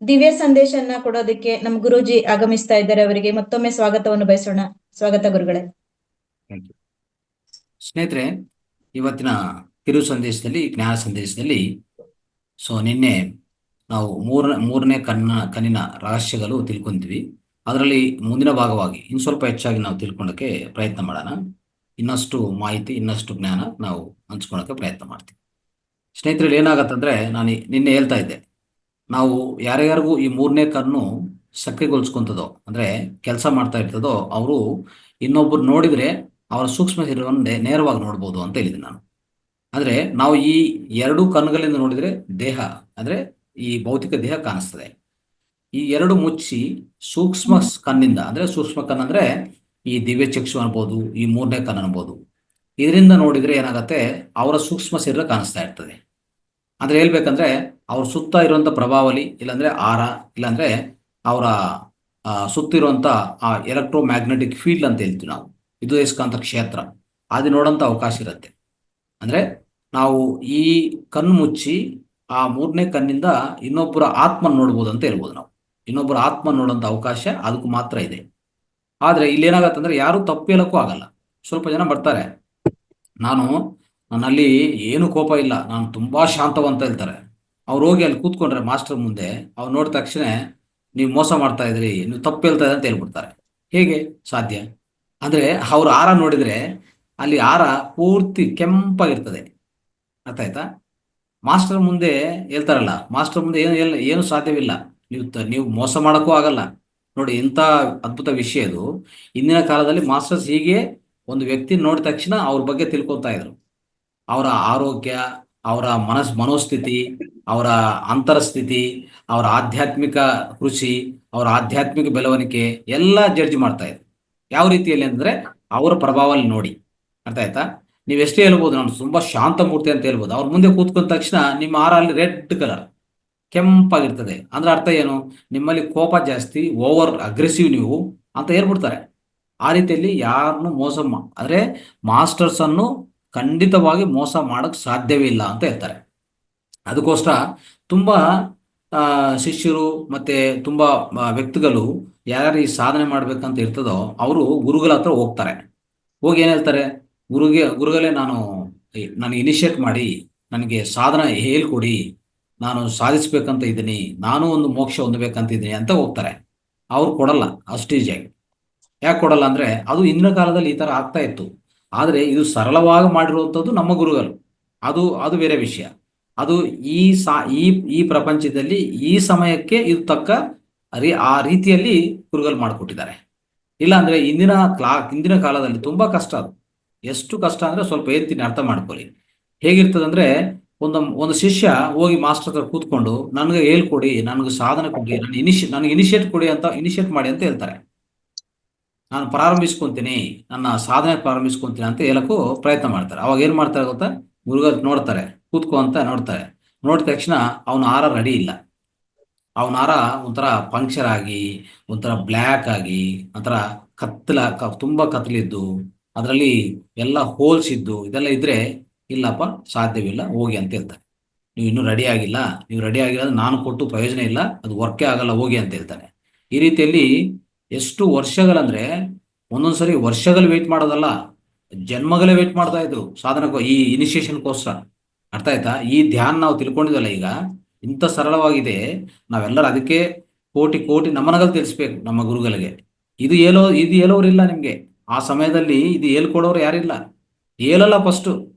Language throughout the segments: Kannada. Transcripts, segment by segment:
ದಿವ್ಯ ಸಂದೇಶನ ಕೊಡೋದಕ್ಕೆ ನಮ್ಮ ಗುರೂಜಿ ಆಗಮಿಸ್ತಾ ಇದ್ದಾರೆ. ಅವರಿಗೆ ಮತ್ತೊಮ್ಮೆ ಸ್ವಾಗತವನ್ನು ಬಯಸೋಣ. ಸ್ವಾಗತ ಗುರುಗಳೇ. Thank you. ಸ್ನೇಹಿತರೆ, ಇವತ್ತಿನ ಕಿರು ಸಂದೇಶದಲ್ಲಿ, ಜ್ಞಾನ ಸಂದೇಶದಲ್ಲಿ ನಿನ್ನೆ ನಾವು ಮೂರನೇ ಕಣ್ಣಿನ ರಹಸ್ಯಗಳು ತಿಳ್ಕೊಂತೀವಿ. ಅದರಲ್ಲಿ ಮುಂದಿನ ಭಾಗವಾಗಿ ಇನ್ನು ಸ್ವಲ್ಪ ಹೆಚ್ಚಾಗಿ ನಾವು ತಿಳ್ಕೊಳ್ಳೋಕ್ಕೆ ಪ್ರಯತ್ನ ಮಾಡೋಣ. ಇನ್ನಷ್ಟು ಮಾಹಿತಿ, ಇನ್ನಷ್ಟು ಜ್ಞಾನ ನಾವು ಹಂಚ್ಕೊಳ್ಳೋಕ್ಕೆ ಪ್ರಯತ್ನ ಮಾಡ್ತೀವಿ. ಸ್ನೇಹಿತರಲ್ಲಿ ಏನಾಗತ್ತಂದ್ರೆ, ನಾನು ನಿನ್ನೆ ಹೇಳ್ತಾ ಇದ್ದೆ, ನಾವು ಯಾರ್ಯಾರಿಗೂ ಈ ಮೂರನೇ ಕಣ್ಣು ಸಕ್ರಿಯಗೊಳಿಸ್ಕೊಂತದೋ, ಅಂದರೆ ಕೆಲಸ ಮಾಡ್ತಾ ಇರ್ತದೋ, ಅವರು ಇನ್ನೊಬ್ಬರು ನೋಡಿದರೆ ಅವರ ಸೂಕ್ಷ್ಮ ಶರೀರವನ್ನು ನೇರವಾಗಿ ನೋಡ್ಬೋದು ಅಂತ ಹೇಳಿದ್ದೀನಿ ನಾನು. ಅಂದರೆ ನಾವು ಈ ಎರಡು ಕಣ್ಣುಗಳಿಂದ ನೋಡಿದರೆ ದೇಹ, ಅಂದರೆ ಈ ಭೌತಿಕ ದೇಹ ಕಾಣಿಸ್ತದೆ. ಈ ಎರಡು ಮುಚ್ಚಿ ಸೂಕ್ಷ್ಮ ಕಣ್ಣಿಂದ, ಅಂದರೆ ಸೂಕ್ಷ್ಮ ಕಣ್ಣು ಅಂದರೆ ಈ ದಿವ್ಯ ಚಕ್ಷು ಅನ್ಬೋದು, ಈ ಮೂರನೇ ಕಣ್ಣು ಅನ್ಬೋದು, ಇದರಿಂದ ನೋಡಿದರೆ ಏನಾಗುತ್ತೆ, ಅವರ ಸೂಕ್ಷ್ಮ ಶರೀರ ಕಾಣಿಸ್ತಾ ಇರ್ತದೆ. ಅಂದರೆ ಹೇಳ್ಬೇಕಂದ್ರೆ ಅವ್ರ ಸುತ್ತ ಇರುವಂಥ ಪ್ರಭಾವಲಿ, ಇಲ್ಲಾಂದರೆ ಆರ, ಇಲ್ಲಾಂದರೆ ಅವರ ಸುತ್ತಿರುವಂಥ ಆ ಎಲೆಕ್ಟ್ರೋಮ್ಯಾಗ್ನೆಟಿಕ್ ಫೀಲ್ಡ್ ಅಂತ ಹೇಳ್ತೀವಿ ನಾವು, ವಿದ್ಯುದಯಸ್ಕಾಂತ ಕ್ಷೇತ್ರ, ಅದು ನೋಡೋಂಥ ಅವಕಾಶ ಇರುತ್ತೆ. ಅಂದರೆ ನಾವು ಈ ಕಣ್ಣು ಮುಚ್ಚಿ ಆ ಮೂರನೇ ಕಣ್ಣಿಂದ ಇನ್ನೊಬ್ಬರ ಆತ್ಮ ನೋಡ್ಬೋದು ಅಂತ ಹೇಳ್ಬೋದು. ನಾವು ಇನ್ನೊಬ್ಬರ ಆತ್ಮ ನೋಡೋಂಥ ಅವಕಾಶ ಅದಕ್ಕೂ ಮಾತ್ರ ಇದೆ. ಆದರೆ ಇಲ್ಲೇನಾಗತ್ತಂದ್ರೆ ಯಾರೂ ತಪ್ಪು ಹೇಳೋಕ್ಕೂ ಆಗಲ್ಲ. ಸ್ವಲ್ಪ ಜನ ಬರ್ತಾರೆ, ನನ್ನಲ್ಲಿ ಏನು ಕೋಪ ಇಲ್ಲ, ನಾನು ತುಂಬ ಶಾಂತವಂತ ಹೇಳ್ತಾರೆ. ಅವ್ರು ಹೋಗಿ ಅಲ್ಲಿ ಕೂತ್ಕೊಂಡ್ರೆ ಮಾಸ್ಟರ್ ಮುಂದೆ, ಅವ್ರು ನೋಡಿದ ತಕ್ಷಣ ನೀವು ಮೋಸ ಮಾಡ್ತಾ ಇದ್ರಿ, ನೀವು ತಪ್ಪು ಹೇಳ್ತಾ ಇದ್ರಿ ಅಂತ ಹೇಳ್ಬಿಡ್ತಾರೆ. ಹೇಗೆ ಸಾಧ್ಯ? ಅಂದರೆ ಅವ್ರ ಆರ ನೋಡಿದರೆ ಅಲ್ಲಿ ಆರ ಪೂರ್ತಿ ಕೆಂಪಾಗಿರ್ತದೆ. ಅರ್ಥ ಆಯ್ತಾ? ಮಾಸ್ಟರ್ ಮುಂದೆ ಹೇಳ್ತಾರಲ್ಲ, ಮಾಸ್ಟರ್ ಮುಂದೆ ಏನು ಸಾಧ್ಯವಿಲ್ಲ, ನೀವು ಮೋಸ ಮಾಡೋಕ್ಕೂ ಆಗಲ್ಲ. ನೋಡಿ, ಇಂಥ ಅದ್ಭುತ ವಿಷಯ ಇದು. ಇಂದಿನ ಕಾಲದಲ್ಲಿ ಮಾಸ್ಟರ್ಸ್ ಹೀಗೆ ಒಂದು ವ್ಯಕ್ತಿ ನೋಡಿದ ತಕ್ಷಣ ಅವ್ರ ಬಗ್ಗೆ ತಿಳ್ಕೊತಾ ಇದ್ರು. ಅವರ ಆರೋಗ್ಯ, ಅವರ ಮನೋಸ್ಥಿತಿ, ಅವರ ಅಂತರಸ್ಥಿತಿ, ಅವರ ಆಧ್ಯಾತ್ಮಿಕ ಕೃಷಿ, ಅವರ ಆಧ್ಯಾತ್ಮಿಕ ಬೆಳವಣಿಗೆ ಎಲ್ಲ ಜಡ್ಜ್ ಮಾಡ್ತಾ ಇದ್ರು. ಯಾವ ರೀತಿಯಲ್ಲಿ ಅಂದರೆ ಅವರ ಪ್ರಭಾವಲ್ಲಿ ನೋಡಿ. ಅರ್ಥ ಆಯ್ತಾ? ನೀವು ಎಷ್ಟೇ ಹೇಳ್ಬೋದು ನಾನು ತುಂಬ ಶಾಂತ ಮೂರ್ತಿ ಅಂತ ಹೇಳ್ಬೋದು, ಅವ್ರ ಮುಂದೆ ಕೂತ್ಕೊಂಡ ತಕ್ಷಣ ನಿಮ್ಮ ಆರ ಅಲ್ಲಿ ರೆಡ್ ಕಲರ್ ಕೆಂಪಾಗಿರ್ತದೆ. ಅಂದ್ರೆ ಅರ್ಥ ಏನು? ನಿಮ್ಮಲ್ಲಿ ಕೋಪ ಜಾಸ್ತಿ, ಓವರ್ ಅಗ್ರೆಸಿವ್ ನೀವು ಅಂತ ಹೇಳ್ಬಿಡ್ತಾರೆ. ಆ ರೀತಿಯಲ್ಲಿ ಯಾರನ್ನು ಅಂದರೆ ಮಾಸ್ಟರ್ಸನ್ನು ಖಂಡಿತವಾಗಿ ಮೋಸ ಮಾಡೋಕ್ಕೆ ಸಾಧ್ಯವೇ ಇಲ್ಲ ಅಂತ ಹೇಳ್ತಾರೆ. ಅದಕ್ಕೋಸ್ಕರ ತುಂಬ ಶಿಷ್ಯರು ಮತ್ತು ತುಂಬ ವ್ಯಕ್ತಿಗಳು ಯಾರು ಈ ಸಾಧನೆ ಮಾಡಬೇಕಂತ ಇರ್ತದೋ ಅವರು ಗುರುಗಳ ಹತ್ರ ಹೋಗ್ತಾರೆ. ಹೋಗಿ ಏನು ಹೇಳ್ತಾರೆ, ಗುರುಗಳೇ ನನಗೆ ಇನಿಷಿಯೇಟ್ ಮಾಡಿ, ನನಗೆ ಸಾಧನ ಹೇಳ್ಕೊಡಿ, ನಾನು ಸಾಧಿಸ್ಬೇಕಂತ ಇದ್ದೀನಿ, ನಾನು ಒಂದು ಮೋಕ್ಷ ಹೊಂದಬೇಕಂತಿದ್ದೀನಿ ಅಂತ ಹೋಗ್ತಾರೆ. ಅವ್ರು ಕೊಡಲ್ಲ ಅಷ್ಟು ಈಜಿಯಾಗಿ. ಯಾಕೆ ಕೊಡಲ್ಲ ಅಂದರೆ ಅದು ಇಂದಿನ ಕಾಲದಲ್ಲಿ ಈ ಥರ ಆಗ್ತಾ ಇತ್ತು. ಆದರೆ ಇದು ಸರಳವಾಗಿ ಮಾಡಿರುವಂಥದ್ದು ನಮ್ಮ ಗುರುಗಳು, ಅದು ಬೇರೆ ವಿಷಯ. ಅದು ಈ ಪ್ರಪಂಚದಲ್ಲಿ ಈ ಸಮಯಕ್ಕೆ ಇದು ತಕ್ಕ ಆ ರೀತಿಯಲ್ಲಿ ಗುರುಗಳು ಮಾಡಿಕೊಟ್ಟಿದ್ದಾರೆ. ಇಲ್ಲಾಂದರೆ ಇಂದಿನ ಕಾಲದಲ್ಲಿ ತುಂಬ ಕಷ್ಟ. ಅದು ಎಷ್ಟು ಕಷ್ಟ ಅಂದರೆ ಸ್ವಲ್ಪ ಹೇಳ್ತೀನಿ, ಅರ್ಥ ಮಾಡ್ಕೊಳ್ಳಿ. ಹೇಗಿರ್ತದಂದರೆ, ಒಂದು ಶಿಷ್ಯ ಹೋಗಿ ಮಾಸ್ಟರ್ ಹತ್ರ ಕೂತ್ಕೊಂಡು ನನಗೆ ಹೇಳ್ಕೊಡಿ, ನನಗೆ ಸಾಧನೆ ಕೊಡಿ, ನನಗೆ ಇನಿಷಿಯೇಟ್ ಕೊಡಿ ಅಂತ, ಇನಿಷಿಯೇಟ್ ಮಾಡಿ ಅಂತ ಹೇಳ್ತಾರೆ. ನಾನು ಪ್ರಾರಂಭಿಸ್ಕೊತೀನಿ, ನನ್ನ ಸಾಧನೆ ಪ್ರಾರಂಭಿಸ್ಕೊತೀನಿ ಅಂತ ಹೇಳಕ್ಕೂ ಪ್ರಯತ್ನ ಮಾಡ್ತಾರೆ. ಅವಾಗ ಏನು ಮಾಡ್ತಾರೆ ಗೊತ್ತಾ? ಗುರುಗಳು ನೋಡ್ತಾರೆ, ಕೂತ್ಕೊ ಅಂತ ನೋಡ್ತಾರೆ. ನೋಡಿದ ತಕ್ಷಣ ಅವನ ಆರ ರೆಡಿ ಇಲ್ಲ. ಅವನ ಆರ ಒಂಥರ ಪಂಕ್ಚರ್ ಆಗಿ, ಒಂಥರ ಬ್ಲ್ಯಾಕ್ ಆಗಿ, ಒಂಥರ ತುಂಬ ಕತ್ತಲಿದ್ದು, ಅದರಲ್ಲಿ ಎಲ್ಲ ಹೋಲ್ಸ್ ಇದ್ದು, ಇದೆಲ್ಲ ಇದ್ರೆ ಇಲ್ಲಪ್ಪ ಸಾಧ್ಯವಿಲ್ಲ, ಹೋಗಿ ಅಂತ ಹೇಳ್ತಾರೆ. ನೀವು ಇನ್ನೂ ರೆಡಿ ಆಗಿಲ್ಲ, ನೀವು ರೆಡಿ ಆಗಿಲ್ಲ ಅಂದ್ರೆ ನಾನು ಕೊಟ್ಟು ಪ್ರಯೋಜನ ಇಲ್ಲ, ಅದು ವರ್ಕೇ ಆಗಲ್ಲ, ಹೋಗಿ ಅಂತ ಹೇಳ್ತಾನೆ. ಈ ರೀತಿಯಲ್ಲಿ ಎಷ್ಟು ವರ್ಷಗಳಂದ್ರೆ, ಒಂದೊಂದು ಸರಿ ವರ್ಷಗಳು ವೆಯ್ಟ್ ಮಾಡೋದಲ್ಲ, ಜನ್ಮಗಳೇ ವೆಯ್ಟ್ ಮಾಡ್ತಾ ಇದ್ರು ಸಾಧನಕ್ಕೂ, ಈ ಇನಿಷಿಯೇಷನ್ಗೋಸ್ಕರ. ಅರ್ಥ ಆಯ್ತಾ? ಈ ಧ್ಯಾನ ನಾವು ತಿಳ್ಕೊಂಡಿದ್ವಲ್ಲ ಈಗ, ಇಂಥ ಸರಳವಾಗಿದೆ. ನಾವೆಲ್ಲರೂ ಅದಕ್ಕೆ ಕೋಟಿ ಕೋಟಿ ನಮನಗಳು ತಿಳಿಸ್ಬೇಕು ನಮ್ಮ ಗುರುಗಳಿಗೆ. ಇದು ಹೇಳೋರಿಲ್ಲ ನಿಮಗೆ ಆ ಸಮಯದಲ್ಲಿ, ಇದು ಹೇಳ್ಕೊಡೋರು ಯಾರಿಲ್ಲ. ಹೇಳಲ್ಲ ಫಸ್ಟು,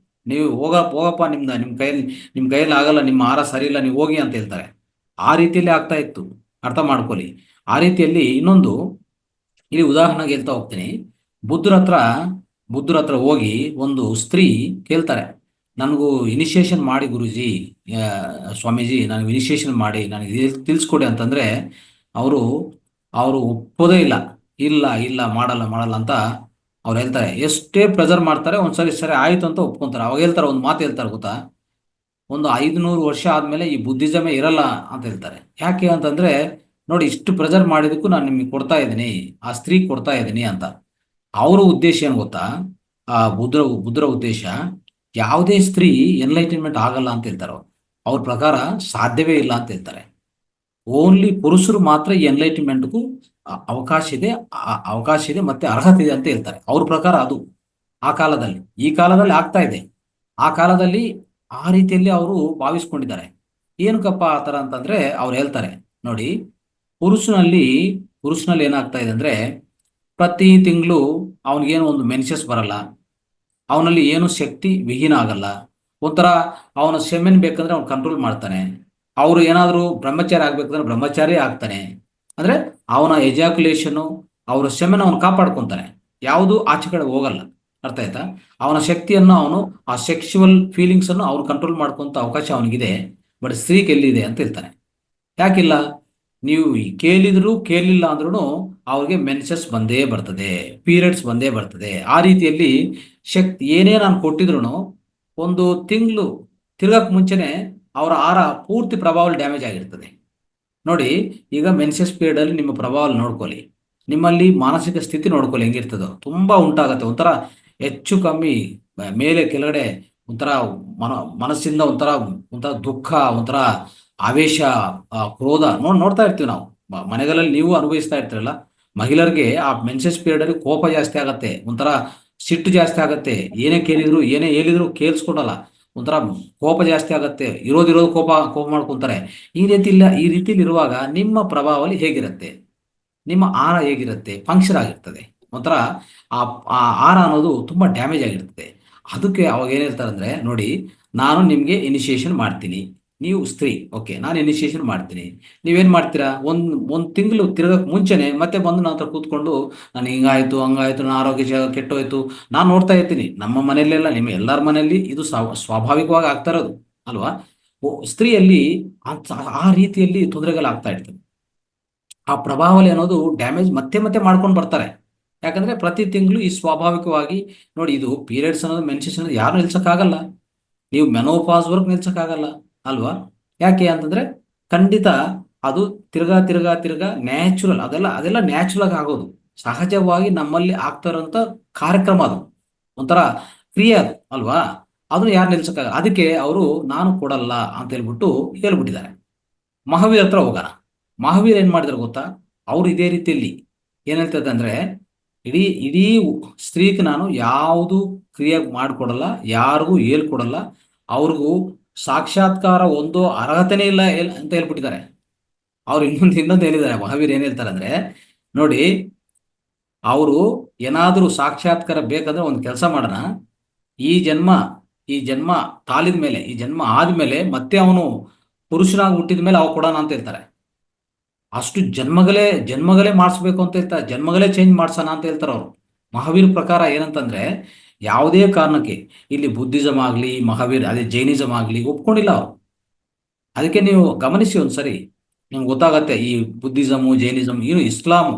ನೀವು ಹೋಗಪ್ಪ, ನಿಮ್ಮ ಕೈಯಲ್ಲಿ ಆಗಲ್ಲ, ನಿಮ್ಮ ಆಹಾರ ಸರಿ ಇಲ್ಲ, ನೀವು ಹೋಗಿ ಅಂತ ಹೇಳ್ತಾರೆ. ಆ ರೀತಿಯಲ್ಲಿ ಆಗ್ತಾ ಇತ್ತು, ಅರ್ಥ ಮಾಡ್ಕೊಳ್ಳಿ. ಆ ರೀತಿಯಲ್ಲಿ ಇನ್ನೊಂದು ಇಲ್ಲಿ ಉದಾಹರಣೆಗೆ ಹೇಳ್ತಾ ಹೋಗ್ತೀನಿ. ಬುದ್ಧರ ಹತ್ರ ಹೋಗಿ ಒಂದು ಸ್ತ್ರೀ ಕೇಳ್ತಾರೆ, ನನಗೂ ಇನಿಷಿಯೇಷನ್ ಮಾಡಿ ಗುರುಜಿ, ಸ್ವಾಮೀಜಿ ನನಗೆ ಇನಿಷಿಯೇಷನ್ ಮಾಡಿ, ನನಗೆ ತಿಳಿಸ್ಕೊಡಿ ಅಂತಂದರೆ ಅವರು ಒಪ್ಪೋದೇ ಇಲ್ಲ. ಇಲ್ಲ ಇಲ್ಲ ಮಾಡಲ್ಲ ಅಂತ ಅವ್ರು ಹೇಳ್ತಾರೆ. ಎಷ್ಟೇ ಪ್ರೆಸರ್ ಮಾಡ್ತಾರೆ, ಸರಿ ಆಯಿತು ಅಂತ ಒಪ್ಕೊಂತಾರೆ. ಅವಾಗ ಹೇಳ್ತಾರೆ, ಒಂದು ಮಾತು ಹೇಳ್ತಾರೆ ಗೊತ್ತಾ, ಒಂದು 500 ವರ್ಷ ಆದಮೇಲೆ ಈ ಬುದ್ಧಿಸಮೇ ಇರಲ್ಲ ಅಂತ ಹೇಳ್ತಾರೆ. ಯಾಕೆ ಅಂತಂದರೆ, ನೋಡಿ, ಇಷ್ಟು ಪ್ರೆಸರ್ ಮಾಡಿದಕ್ಕೂ ನಾನು ನಿಮಗೆ ಕೊಡ್ತಾ ಇದ್ದೀನಿ, ಆ ಸ್ತ್ರೀ ಕೊಡ್ತಾ ಇದ್ದೀನಿ ಅಂತ. ಅವರ ಉದ್ದೇಶ ಏನು ಗೊತ್ತಾ? ಆ ಬುದ್ಧರ ಉದ್ದೇಶ, ಯಾವುದೇ ಸ್ತ್ರೀ ಎನ್ಲೈಟನ್ಮೆಂಟ್ ಆಗಲ್ಲ ಅಂತ ಹೇಳ್ತಾರೆ. ಅವ್ರ ಪ್ರಕಾರ ಸಾಧ್ಯವೇ ಇಲ್ಲ ಅಂತ ಹೇಳ್ತಾರೆ. ಓನ್ಲಿ ಪುರುಷರು ಮಾತ್ರ ಈ ಎನ್ಲೈಟ್ಮೆಂಟ್ಗೂ ಅವಕಾಶ ಇದೆ, ಅವಕಾಶ ಇದೆ ಮತ್ತೆ ಅರ್ಹತೆ ಇದೆ ಅಂತ ಹೇಳ್ತಾರೆ. ಅವ್ರ ಪ್ರಕಾರ ಅದು ಆ ಕಾಲದಲ್ಲಿ, ಈ ಕಾಲದಲ್ಲಿ ಆಗ್ತಾ ಇದೆ. ಆ ಕಾಲದಲ್ಲಿ ಆ ರೀತಿಯಲ್ಲಿ ಅವರು ಭಾವಿಸ್ಕೊಂಡಿದ್ದಾರೆ. ಏನಕ್ಕಪ್ಪ ಆ ಥರ ಅಂತಂದ್ರೆ ಅವ್ರು ಹೇಳ್ತಾರೆ ನೋಡಿ, ಪುರುಷನಲ್ಲಿ ಪುರುಷನಲ್ಲಿ ಏನಾಗ್ತಾ ಇದೆ ಅಂದ್ರೆ ಪ್ರತಿ ತಿಂಗಳು ಅವನಿಗೇನು ಒಂದು ಮೆನ್ಸಸ್ ಬರಲ್ಲ, ಅವನಲ್ಲಿ ಏನು ಶಕ್ತಿ ವಿಹೀನ ಆಗಲ್ಲ. ಒಂಥರ ಅವನ ಸೆಮೆನ್ ಬೇಕಂದ್ರೆ ಅವ್ನು ಕಂಟ್ರೋಲ್ ಮಾಡ್ತಾನೆ. ಅವರು ಏನಾದರೂ ಬ್ರಹ್ಮಚಾರಿ ಆಗ್ಬೇಕಂದ್ರೆ ಬ್ರಹ್ಮಚಾರಿ ಆಗ್ತಾನೆ. ಅಂದ್ರೆ ಅವನ ಎಜಾಕ್ಯುಲೇಷನು, ಅವರ ಸೆಮೆನ್ ಅವನು ಕಾಪಾಡ್ಕೊಂತಾನೆ, ಯಾವುದು ಆಚೆ ಕಡೆ ಹೋಗಲ್ಲ. ಅರ್ಥ ಆಯ್ತಾ? ಅವನ ಶಕ್ತಿಯನ್ನು ಅವನು, ಆ ಸೆಕ್ಸುವಲ್ ಫೀಲಿಂಗ್ಸ್ ಅನ್ನು ಅವ್ನು ಕಂಟ್ರೋಲ್ ಮಾಡ್ಕೊಂತ ಅವಕಾಶ ಅವನಿಗಿದೆ. ಬಟ್ ಸ್ತ್ರೀಗೆ ಎಲ್ಲಿದೆ ಅಂತ ಹೇಳ್ತಾನೆ. ಯಾಕಿಲ್ಲ? ನೀವು ಕೇಳಿದ್ರು ಕೇಳಿಲ್ಲ ಅಂದ್ರೂ ಅವ್ರಿಗೆ ಮೆನ್ಸಸ್ ಬಂದೇ ಬರ್ತದೆ, ಪೀರಿಯಡ್ಸ್ ಬಂದೇ ಬರ್ತದೆ. ಆ ರೀತಿಯಲ್ಲಿ ಶಕ್ತಿ ಏನೇ ನಾನು ಕೊಟ್ಟಿದ್ರು ಒಂದು ತಿಂಗಳು ತಿರ್ಗಕ್ಕೆ ಮುಂಚೆನೆ ಅವರ ಆಹಾರ ಪೂರ್ತಿ ಪ್ರಭಾವ ಡ್ಯಾಮೇಜ್ ಆಗಿರ್ತದೆ. ನೋಡಿ, ಈಗ ಮೆನ್ಸಸ್ ಪೀರಿಯಡ್ ಅಲ್ಲಿ ನಿಮ್ಮ ಪ್ರಭಾವ ನೋಡ್ಕೊಳ್ಳಿ, ನಿಮ್ಮಲ್ಲಿ ಮಾನಸಿಕ ಸ್ಥಿತಿ ನೋಡ್ಕೊಳ್ಳಿ ಹೆಂಗಿರ್ತದೋ, ತುಂಬಾ ಉಂಟಾಗತ್ತೆ. ಒಂಥರ ಹೆಚ್ಚು ಕಮ್ಮಿ ಮೇಲೆ ಕೆಳಗಡೆ, ಒಂಥರ ಮನಸ್ಸಿಂದ ಒಂಥರ ಒಂಥರ ದುಃಖ, ಒಂಥರ ಆವೇಶ, ಕ್ರೋಧ ನೋಡ್ತಾ ಇರ್ತೀವಿ ನಾವು ಮನೆಗಳಲ್ಲಿ. ನೀವು ಅನುಭವಿಸ್ತಾ ಇರ್ತೀರಲ್ಲ, ಮಹಿಳೆಯರಿಗೆ ಆ ಮೆನ್ಸಸ್ ಪೀರಿಯಡ್ ಅಲ್ಲಿ ಕೋಪ ಜಾಸ್ತಿ ಆಗತ್ತೆ, ಒಂಥರ ಸಿಟ್ಟು ಜಾಸ್ತಿ ಆಗತ್ತೆ. ಏನೇ ಕೇಳಿದ್ರು ಏನೇ ಹೇಳಿದ್ರು ಕೇಳಿಸ್ಕೊಡಲ್ಲ, ಒಂಥರ ಕೋಪ ಜಾಸ್ತಿ ಆಗತ್ತೆ, ಇರೋದಿರೋದು ಕೋಪ ಕೋಪ ಮಾಡ್ಕೊಂತಾರೆ. ಈ ರೀತಿಲಿ ಇರುವಾಗ ನಿಮ್ಮ ಪ್ರಭಾವಲಿ ಹೇಗಿರುತ್ತೆ, ನಿಮ್ಮ ಆಹಾರ ಹೇಗಿರುತ್ತೆ, ಫಂಕ್ಷನ್ ಆಗಿರ್ತದೆ. ಒಂಥರ ಆ ಆ ಆಹಾರ ಅನ್ನೋದು ತುಂಬಾ ಡ್ಯಾಮೇಜ್ ಆಗಿರ್ತದೆ. ಅದಕ್ಕೆ ಅವಾಗ ಏನ್ ಹೇಳ್ತಾರೆ ಅಂದ್ರೆ, ನೋಡಿ, ನಾನು ನಿಮ್ಗೆ ಇನಿಷಿಯೇಷನ್ ಮಾಡ್ತೀನಿ, ನೀವು ಸ್ತ್ರೀ, ಓಕೆ, ನಾನು ಇನಿಷಿಯೇಷನ್ ಮಾಡ್ತೀನಿ, ನೀವೇನ್ ಮಾಡ್ತೀರಾ? ಒಂದ್ ತಿಂಗಳು ತಿರ್ಗಕ್ ಮುಂಚೆನೆ ಮತ್ತೆ ಬಂದು ನನ್ನ ಹತ್ರ ಕೂತ್ಕೊಂಡು ನಾನು ಹಿಂಗಾಯ್ತು ಹಂಗಾಯ್ತು, ನನ್ನ ಆರೋಗ್ಯ ಕೆಟ್ಟೋಯ್ತು. ನಾನು ನೋಡ್ತಾ ಇರ್ತೀನಿ ನಮ್ಮ ಮನೆಯಲ್ಲೆಲ್ಲ, ನಿಮ್ಮ ಎಲ್ಲರ ಮನೆಯಲ್ಲಿ ಇದು ಸ್ವಾಭಾವಿಕವಾಗಿ ಆಗ್ತಾ ಇರೋದು ಅಲ್ವಾ? ಸ್ತ್ರೀಯಲ್ಲಿ ಆ ರೀತಿಯಲ್ಲಿ ತೊಂದರೆಗಳಾಗ್ತಾ ಇರ್ತದೆ. ಆ ಪ್ರಭಾವಲಿ ಅನ್ನೋದು ಡ್ಯಾಮೇಜ್ ಮತ್ತೆ ಮತ್ತೆ ಮಾಡ್ಕೊಂಡು ಬರ್ತಾರೆ. ಯಾಕಂದ್ರೆ ಪ್ರತಿ ತಿಂಗಳು ಈ ಸ್ವಾಭಾವಿಕವಾಗಿ, ನೋಡಿ, ಇದು ಪೀರಿಯಡ್ಸ್ ಅನ್ನೋದು, ಮೆನ್ಸಸ್ ಅನ್ನೋದು ಯಾರು ನಿಲ್ಸಕ್ಕಾಗಲ್ಲ. ನೀವು ಮೆನೋಪಾಸ್ ವರ್ಕ್ ನಿಲ್ಸಕ್ಕಾಗಲ್ಲ ಅಲ್ವಾ? ಯಾಕೆ ಅಂತಂದ್ರೆ ಖಂಡಿತ ಅದು ತಿರ್ಗಾ ತಿರ್ಗಾ ತಿರ್ಗಾ ನ್ಯಾಚುರಲ್, ಅದೆಲ್ಲ ನ್ಯಾಚುರಲ್ ಆಗಿ ಆಗೋದು, ಸಹಜವಾಗಿ ನಮ್ಮಲ್ಲಿ ಆಗ್ತಾ ಇರೋಂಥ ಕಾರ್ಯಕ್ರಮ ಅದು, ಒಂಥರ ಕ್ರಿಯೆ ಅದು ಅಲ್ವಾ? ಅದನ್ನು ಯಾರು ನಿಲ್ಸಕ್ಕಾಗಲ್ಲ. ಅದಕ್ಕೆ ಅವರು ನಾನು ಕೊಡಲ್ಲ ಅಂತ ಹೇಳ್ಬಿಟ್ಟಿದ್ದಾರೆ. ಮಹಾವೀರ್ ಹತ್ರ ಹೋಗೋಣ. ಮಹಾವೀರ್ ಏನ್ ಮಾಡಿದ್ರು ಗೊತ್ತಾ? ಅವ್ರು ಇದೇ ರೀತಿಯಲ್ಲಿ ಏನ್ ಹೇಳ್ತದೆ ಅಂದ್ರೆ, ಇಡೀ ಇಡೀ ಸ್ತ್ರೀಗೆ ನಾನು ಯಾವುದು ಕ್ರಿಯೆ ಮಾಡಿಕೊಡಲ್ಲ, ಯಾರಿಗೂ ಹೇಳ್ಕೊಡಲ್ಲ, ಅವ್ರಿಗೂ ಸಾಕ್ಷಾತ್ಕಾರ ಒಂದು ಅರ್ಹತೆನೇ ಇಲ್ಲ ಅಂತ ಹೇಳ್ಬಿಟ್ಟಿದ್ದಾರೆ. ಅವ್ರು ಇನ್ನೊಂದು ಹೇಳಿದ್ದಾರೆ. ಮಹಾವೀರ್ ಏನ್ ಹೇಳ್ತಾರೆ ಅಂದ್ರೆ, ನೋಡಿ, ಅವರು ಏನಾದರೂ ಸಾಕ್ಷಾತ್ಕಾರ ಬೇಕಂದ್ರೆ ಒಂದು ಕೆಲಸ ಮಾಡೋಣ, ಈ ಜನ್ಮ ಈ ಜನ್ಮ ತಾಳಿದ ಮೇಲೆ, ಈ ಜನ್ಮ ಆದ್ಮೇಲೆ ಮತ್ತೆ ಅವನು ಪುರುಷನಾಗಿ ಹುಟ್ಟಿದ ಮೇಲೆ ಅವ ಕೊಡೋಣ ಅಂತ ಹೇಳ್ತಾರೆ. ಅಷ್ಟು ಜನ್ಮಗಳೇ ಮಾಡಿಸ್ಬೇಕು ಅಂತ ಹೇಳ್ತಾರೆ, ಜನ್ಮಗಳೇ ಚೇಂಜ್ ಮಾಡ್ಸೋಣ ಅಂತ ಹೇಳ್ತಾರೆ ಅವರು. ಮಹಾವೀರ್ ಪ್ರಕಾರ ಏನಂತಂದ್ರೆ, ಯಾವುದೇ ಕಾರಣಕ್ಕೆ ಇಲ್ಲಿ ಬುದ್ಧಿಸಮ್ ಆಗಲಿ, ಮಹಾವೀರ್ ಅದೇ ಜೈನಿಸಮ್ ಆಗಲಿ ಒಪ್ಕೊಂಡಿಲ್ಲ ಅವರು. ಅದಕ್ಕೆ ನೀವು ಗಮನಿಸಿ ಒಂದ್ಸರಿ, ನಿಮ್ಗೆ ಗೊತ್ತಾಗತ್ತೆ ಈ ಬುದ್ಧಿಸಮು, ಜೈನಿಸಮ್, ಇನ್ನು ಇಸ್ಲಾಮು,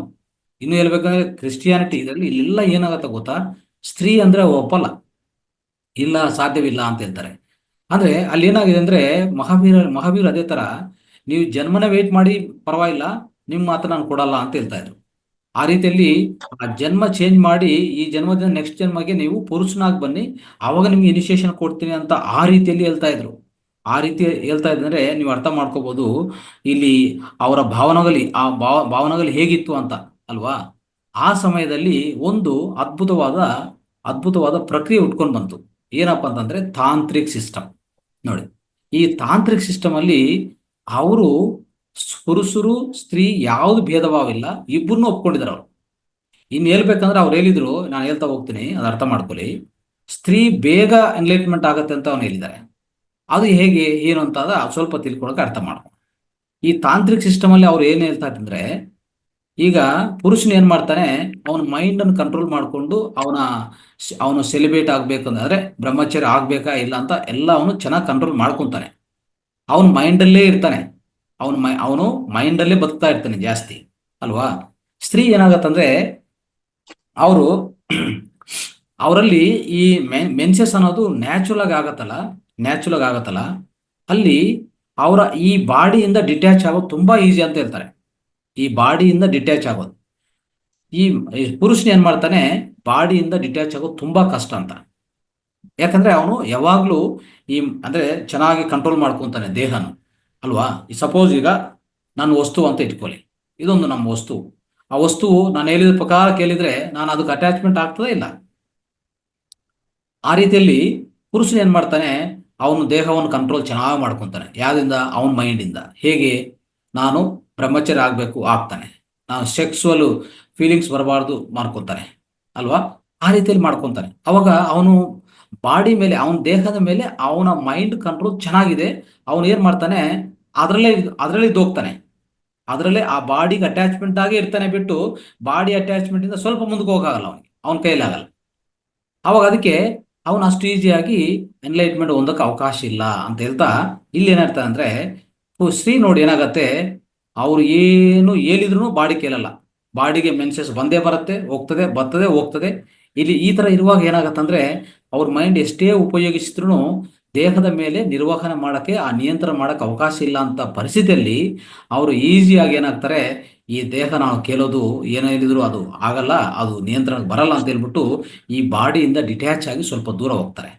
ಇನ್ನು ಹೇಳ್ಬೇಕಂದ್ರೆ ಕ್ರಿಸ್ಟಿಯಾನಿಟಿ, ಇದರಲ್ಲಿ ಇಲ್ಲೆಲ್ಲ ಏನಾಗತ್ತೆ ಗೊತ್ತಾ? ಸ್ತ್ರೀ ಅಂದ್ರೆ ಒಪ್ಪಲ್ಲ, ಇಲ್ಲ, ಸಾಧ್ಯವಿಲ್ಲ ಅಂತ ಹೇಳ್ತಾರೆ. ಅಂದ್ರೆ ಅಲ್ಲಿ ಏನಾಗಿದೆ ಅಂದ್ರೆ, ಮಹಾವೀರ್ ಅದೇ ತರ, ನೀವು ಜನ್ಮನ ವೇಟ್ ಮಾಡಿ ಪರವಾಗಿಲ್ಲ, ನಿಮ್ಮ ಮಾತ್ರ ನಾನು ಕೊಡಲ್ಲ ಅಂತ ಹೇಳ್ತಾ ಇದ್ರು. ಆ ರೀತಿಯಲ್ಲಿ ಆ ಜನ್ಮ ಚೇಂಜ್ ಮಾಡಿ ಈ ಜನ್ಮದಿಂದ ನೆಕ್ಸ್ಟ್ ಜನ್ಮಗೆ ನೀವು ಪುರುಷನಾಗಿ ಬನ್ನಿ, ಆವಾಗ ನಿಮ್ಗೆ ಇನಿಷಿಯೇಷನ್ ಕೊಡ್ತೀನಿ ಅಂತ ಆ ರೀತಿಯಲ್ಲಿ ಹೇಳ್ತಾ ಇದ್ರು. ಆ ರೀತಿ ಹೇಳ್ತಾ ಇದ್ರೆ ನೀವು ಅರ್ಥ ಮಾಡ್ಕೋಬಹುದು ಇಲ್ಲಿ ಅವರ ಭಾವನೆಗಳು ಹೇಗಿತ್ತು ಅಂತ ಅಲ್ವಾ? ಆ ಸಮಯದಲ್ಲಿ ಒಂದು ಅದ್ಭುತವಾದ ಪ್ರಕ್ರಿಯೆ ಉಟ್ಕೊಂಡು ಬಂತು. ಏನಪ್ಪಾ ಅಂತಂದ್ರೆ ತಾಂತ್ರಿಕ್ ಸಿಸ್ಟಮ್. ನೋಡಿ, ಈ ತಾಂತ್ರಿಕ್ ಸಿಸ್ಟಮ್ ಅಲ್ಲಿ ಅವರು ಪುರುಷರು ಸ್ತ್ರೀ ಯಾವ್ದು ಭೇದ ಭಾವ ಇಲ್ಲ, ಇಬ್ಬರನ್ನೂ ಒಪ್ಕೊಂಡಿದ್ದಾರೆ ಅವರು. ಇನ್ನು ಹೇಳ್ಬೇಕಂದ್ರೆ ಅವ್ರು ಹೇಳಿದ್ರು, ನಾನು ಹೇಳ್ತಾ ಹೋಗ್ತೀನಿ, ಅದು ಅರ್ಥ ಮಾಡ್ಕೊಳ್ಳಿ. ಸ್ತ್ರೀ ಬೇಗ ಎನ್ಲೈಟ್ಮೆಂಟ್ ಆಗತ್ತೆ ಅಂತ ಅವ್ನು ಹೇಳಿದ್ದಾರೆ. ಅದು ಹೇಗೆ ಏನು ಅಂತ ಸ್ವಲ್ಪ ತಿಳ್ಕೊಳಕ್ಕೆ ಅರ್ಥ ಮಾಡ್ಕೊ. ಈ ತಾಂತ್ರಿಕ್ ಸಿಸ್ಟಮ್ ಅಲ್ಲಿ ಅವ್ರು ಏನ್ ಹೇಳ್ತಾ ಇದ್ರೆ, ಈಗ ಪುರುಷನ ಏನ್ ಮಾಡ್ತಾನೆ, ಅವನ ಮೈಂಡ್ ಅನ್ನು ಕಂಟ್ರೋಲ್ ಮಾಡ್ಕೊಂಡು ಅವನು ಸೆಲಿಬ್ರೇಟ್ ಆಗ್ಬೇಕಂದ್ರೆ ಬ್ರಹ್ಮಚರ್ಯ ಆಗ್ಬೇಕಾ ಇಲ್ಲ ಅಂತ ಎಲ್ಲ ಅವನು ಚೆನ್ನಾಗಿ ಕಂಟ್ರೋಲ್ ಮಾಡ್ಕೊಂತಾನೆ. ಅವನ ಮೈಂಡಲ್ಲೇ ಇರ್ತಾನೆ, ಅವನು ಮೈಂಡಲ್ಲೇ ಬದುಕ್ತಾ ಇರ್ತಾನೆ ಜಾಸ್ತಿ ಅಲ್ವಾ? ಸ್ತ್ರೀ ಏನಾಗತ್ತಂದ್ರೆ, ಅವರು ಅವರಲ್ಲಿ ಈ ಮೆನ್ಸಸ್ ಅನ್ನೋದು ನ್ಯಾಚುರಲ್ ಆಗತ್ತಲ್ಲ, ಅಲ್ಲಿ ಅವರ ಈ ಬಾಡಿಯಿಂದ ಡಿಟ್ಯಾಚ್ ಆಗೋದು ತುಂಬಾ ಈಸಿ ಅಂತ ಹೇಳ್ತಾರೆ. ಈ ಬಾಡಿಯಿಂದ ಡಿಟ್ಯಾಚ್ ಆಗೋದು, ಈ ಪುರುಷನ ಏನ್ ಮಾಡ್ತಾನೆ, ಬಾಡಿಯಿಂದ ಡಿಟ್ಯಾಚ್ ಆಗೋದು ತುಂಬಾ ಕಷ್ಟ ಅಂತ. ಯಾಕಂದ್ರೆ ಅವನು ಯಾವಾಗ್ಲೂ ಅಂದ್ರೆ ಚೆನ್ನಾಗಿ ಕಂಟ್ರೋಲ್ ಮಾಡ್ಕೊಂತಾನೆ ದೇಹನ ಅಲ್ವಾ? ಸಪೋಸ್ ಈಗ ನನ್ನ ವಸ್ತು ಅಂತ ಇಟ್ಕೊಳ್ಳಿ. ಇದೊಂದು ನಮ್ಮ ವಸ್ತು. ಆ ವಸ್ತುವು ನಾನು ಹೇಳಿದ ಪ್ರಕಾರ ಕೇಳಿದ್ರೆ ನಾನು ಅದಕ್ಕೆ ಅಟ್ಯಾಚ್ಮೆಂಟ್ ಆಗ್ತದೆ ಇಲ್ಲ. ಆ ರೀತಿಯಲ್ಲಿ ಪುರುಷನು ಏನ್ ಮಾಡ್ತಾನೆ, ಅವನು ದೇಹವನ್ನು ಕಂಟ್ರೋಲ್ ಚೆನ್ನಾಗಿ ಮಾಡ್ಕೊತಾನೆ. ಯಾವ್ದಿಂದ? ಅವನ ಮೈಂಡಿಂದ. ಹೇಗೆ? ನಾನು ಬ್ರಹ್ಮಚರ್ಯ ಆಗಬೇಕು, ಆಗ್ತಾನೆ. ನಾನು ಸೆಕ್ಸುವಲ್ ಫೀಲಿಂಗ್ಸ್ ಬರಬಾರ್ದು, ಮಾಡ್ಕೊತಾನೆ ಅಲ್ವಾ? ಆ ರೀತಿಯಲ್ಲಿ ಮಾಡ್ಕೊತಾನೆ. ಅವಾಗ ಅವನು ಬಾಡಿ ಮೇಲೆ, ಅವನ ದೇಹದ ಮೇಲೆ ಅವನ ಮೈಂಡ್ ಕಂಟ್ರೋಲ್ ಚೆನ್ನಾಗಿದೆ. ಅವನು ಏನ್ ಮಾಡ್ತಾನೆ, ಅದರಲ್ಲೇ ಅದರಲ್ಲಿ ಹೋಗ್ತಾನೆ. ಅದರಲ್ಲೇ ಆ ಬಾಡಿಗೆ ಅಟ್ಯಾಚ್ಮೆಂಟ್ ಆಗೇ ಇರ್ತಾನೆ ಬಿಟ್ಟು ಬಾಡಿ ಅಟ್ಯಾಚ್ಮೆಂಟ್ ಇಂದ ಸ್ವಲ್ಪ ಮುಂದಕ್ಕೆ ಹೋಗಲ್ಲ. ಅವನ ಕೈಲಾಗಲ್ಲ. ಅವಾಗ ಅದಕ್ಕೆ ಅವನು ಅಷ್ಟು ಈಸಿಯಾಗಿ ಎನ್ಲೈಟ್ಮೆಂಟ್ ಹೊಂದಕ್ಕೆ ಅವಕಾಶ ಇಲ್ಲ ಅಂತ ಹೇಳ್ತಾ, ಇಲ್ಲಿ ಏನಾಗ್ತದೆ ಅಂದ್ರೆ, ಸ್ತ್ರೀ ನೋಡಿ ಏನಾಗತ್ತೆ, ಅವ್ರು ಏನು ಹೇಳಿದ್ರು ಬಾಡಿ ಕೇಳಲ್ಲ. ಬಾಡಿಗೆ ಮೆನ್ಸಸ್ ಬಂದೇ ಬರುತ್ತೆ, ಹೋಗ್ತದೆ, ಬರ್ತದೆ, ಹೋಗ್ತದೆ. ಇಲ್ಲಿ ಈ ತರ ಇರುವಾಗ ಏನಾಗತ್ತಂದ್ರೆ, ಅವ್ರ ಮೈಂಡ್ ಎಷ್ಟೇ ಉಪಯೋಗಿಸಿದ್ರು ದೇಹದ ಮೇಲೆ ನಿರ್ವಹಣೆ ಮಾಡಕ್ಕೆ, ಆ ನಿಯಂತ್ರಣ ಮಾಡಕ್ಕೆ ಅವಕಾಶ ಇಲ್ಲ ಅಂತ ಪರಿಸ್ಥಿತಿಯಲ್ಲಿ ಅವರು ಈಸಿಯಾಗಿ ಏನಾಗ್ತಾರೆ, ಈ ದೇಹ ನಾವು ಕೇಳೋದು ಏನೋ ಹೇಳಿದ್ರು ಅದು ಆಗಲ್ಲ, ಅದು ನಿಯಂತ್ರಣಕ್ಕೆ ಬರಲ್ಲ ಅಂತ ಹೇಳ್ಬಿಟ್ಟು ಈ ಬಾಡಿಯಿಂದ ಡಿಟ್ಯಾಚ್ ಆಗಿ ಸ್ವಲ್ಪ ದೂರ ಹೋಗ್ತಾರೆ.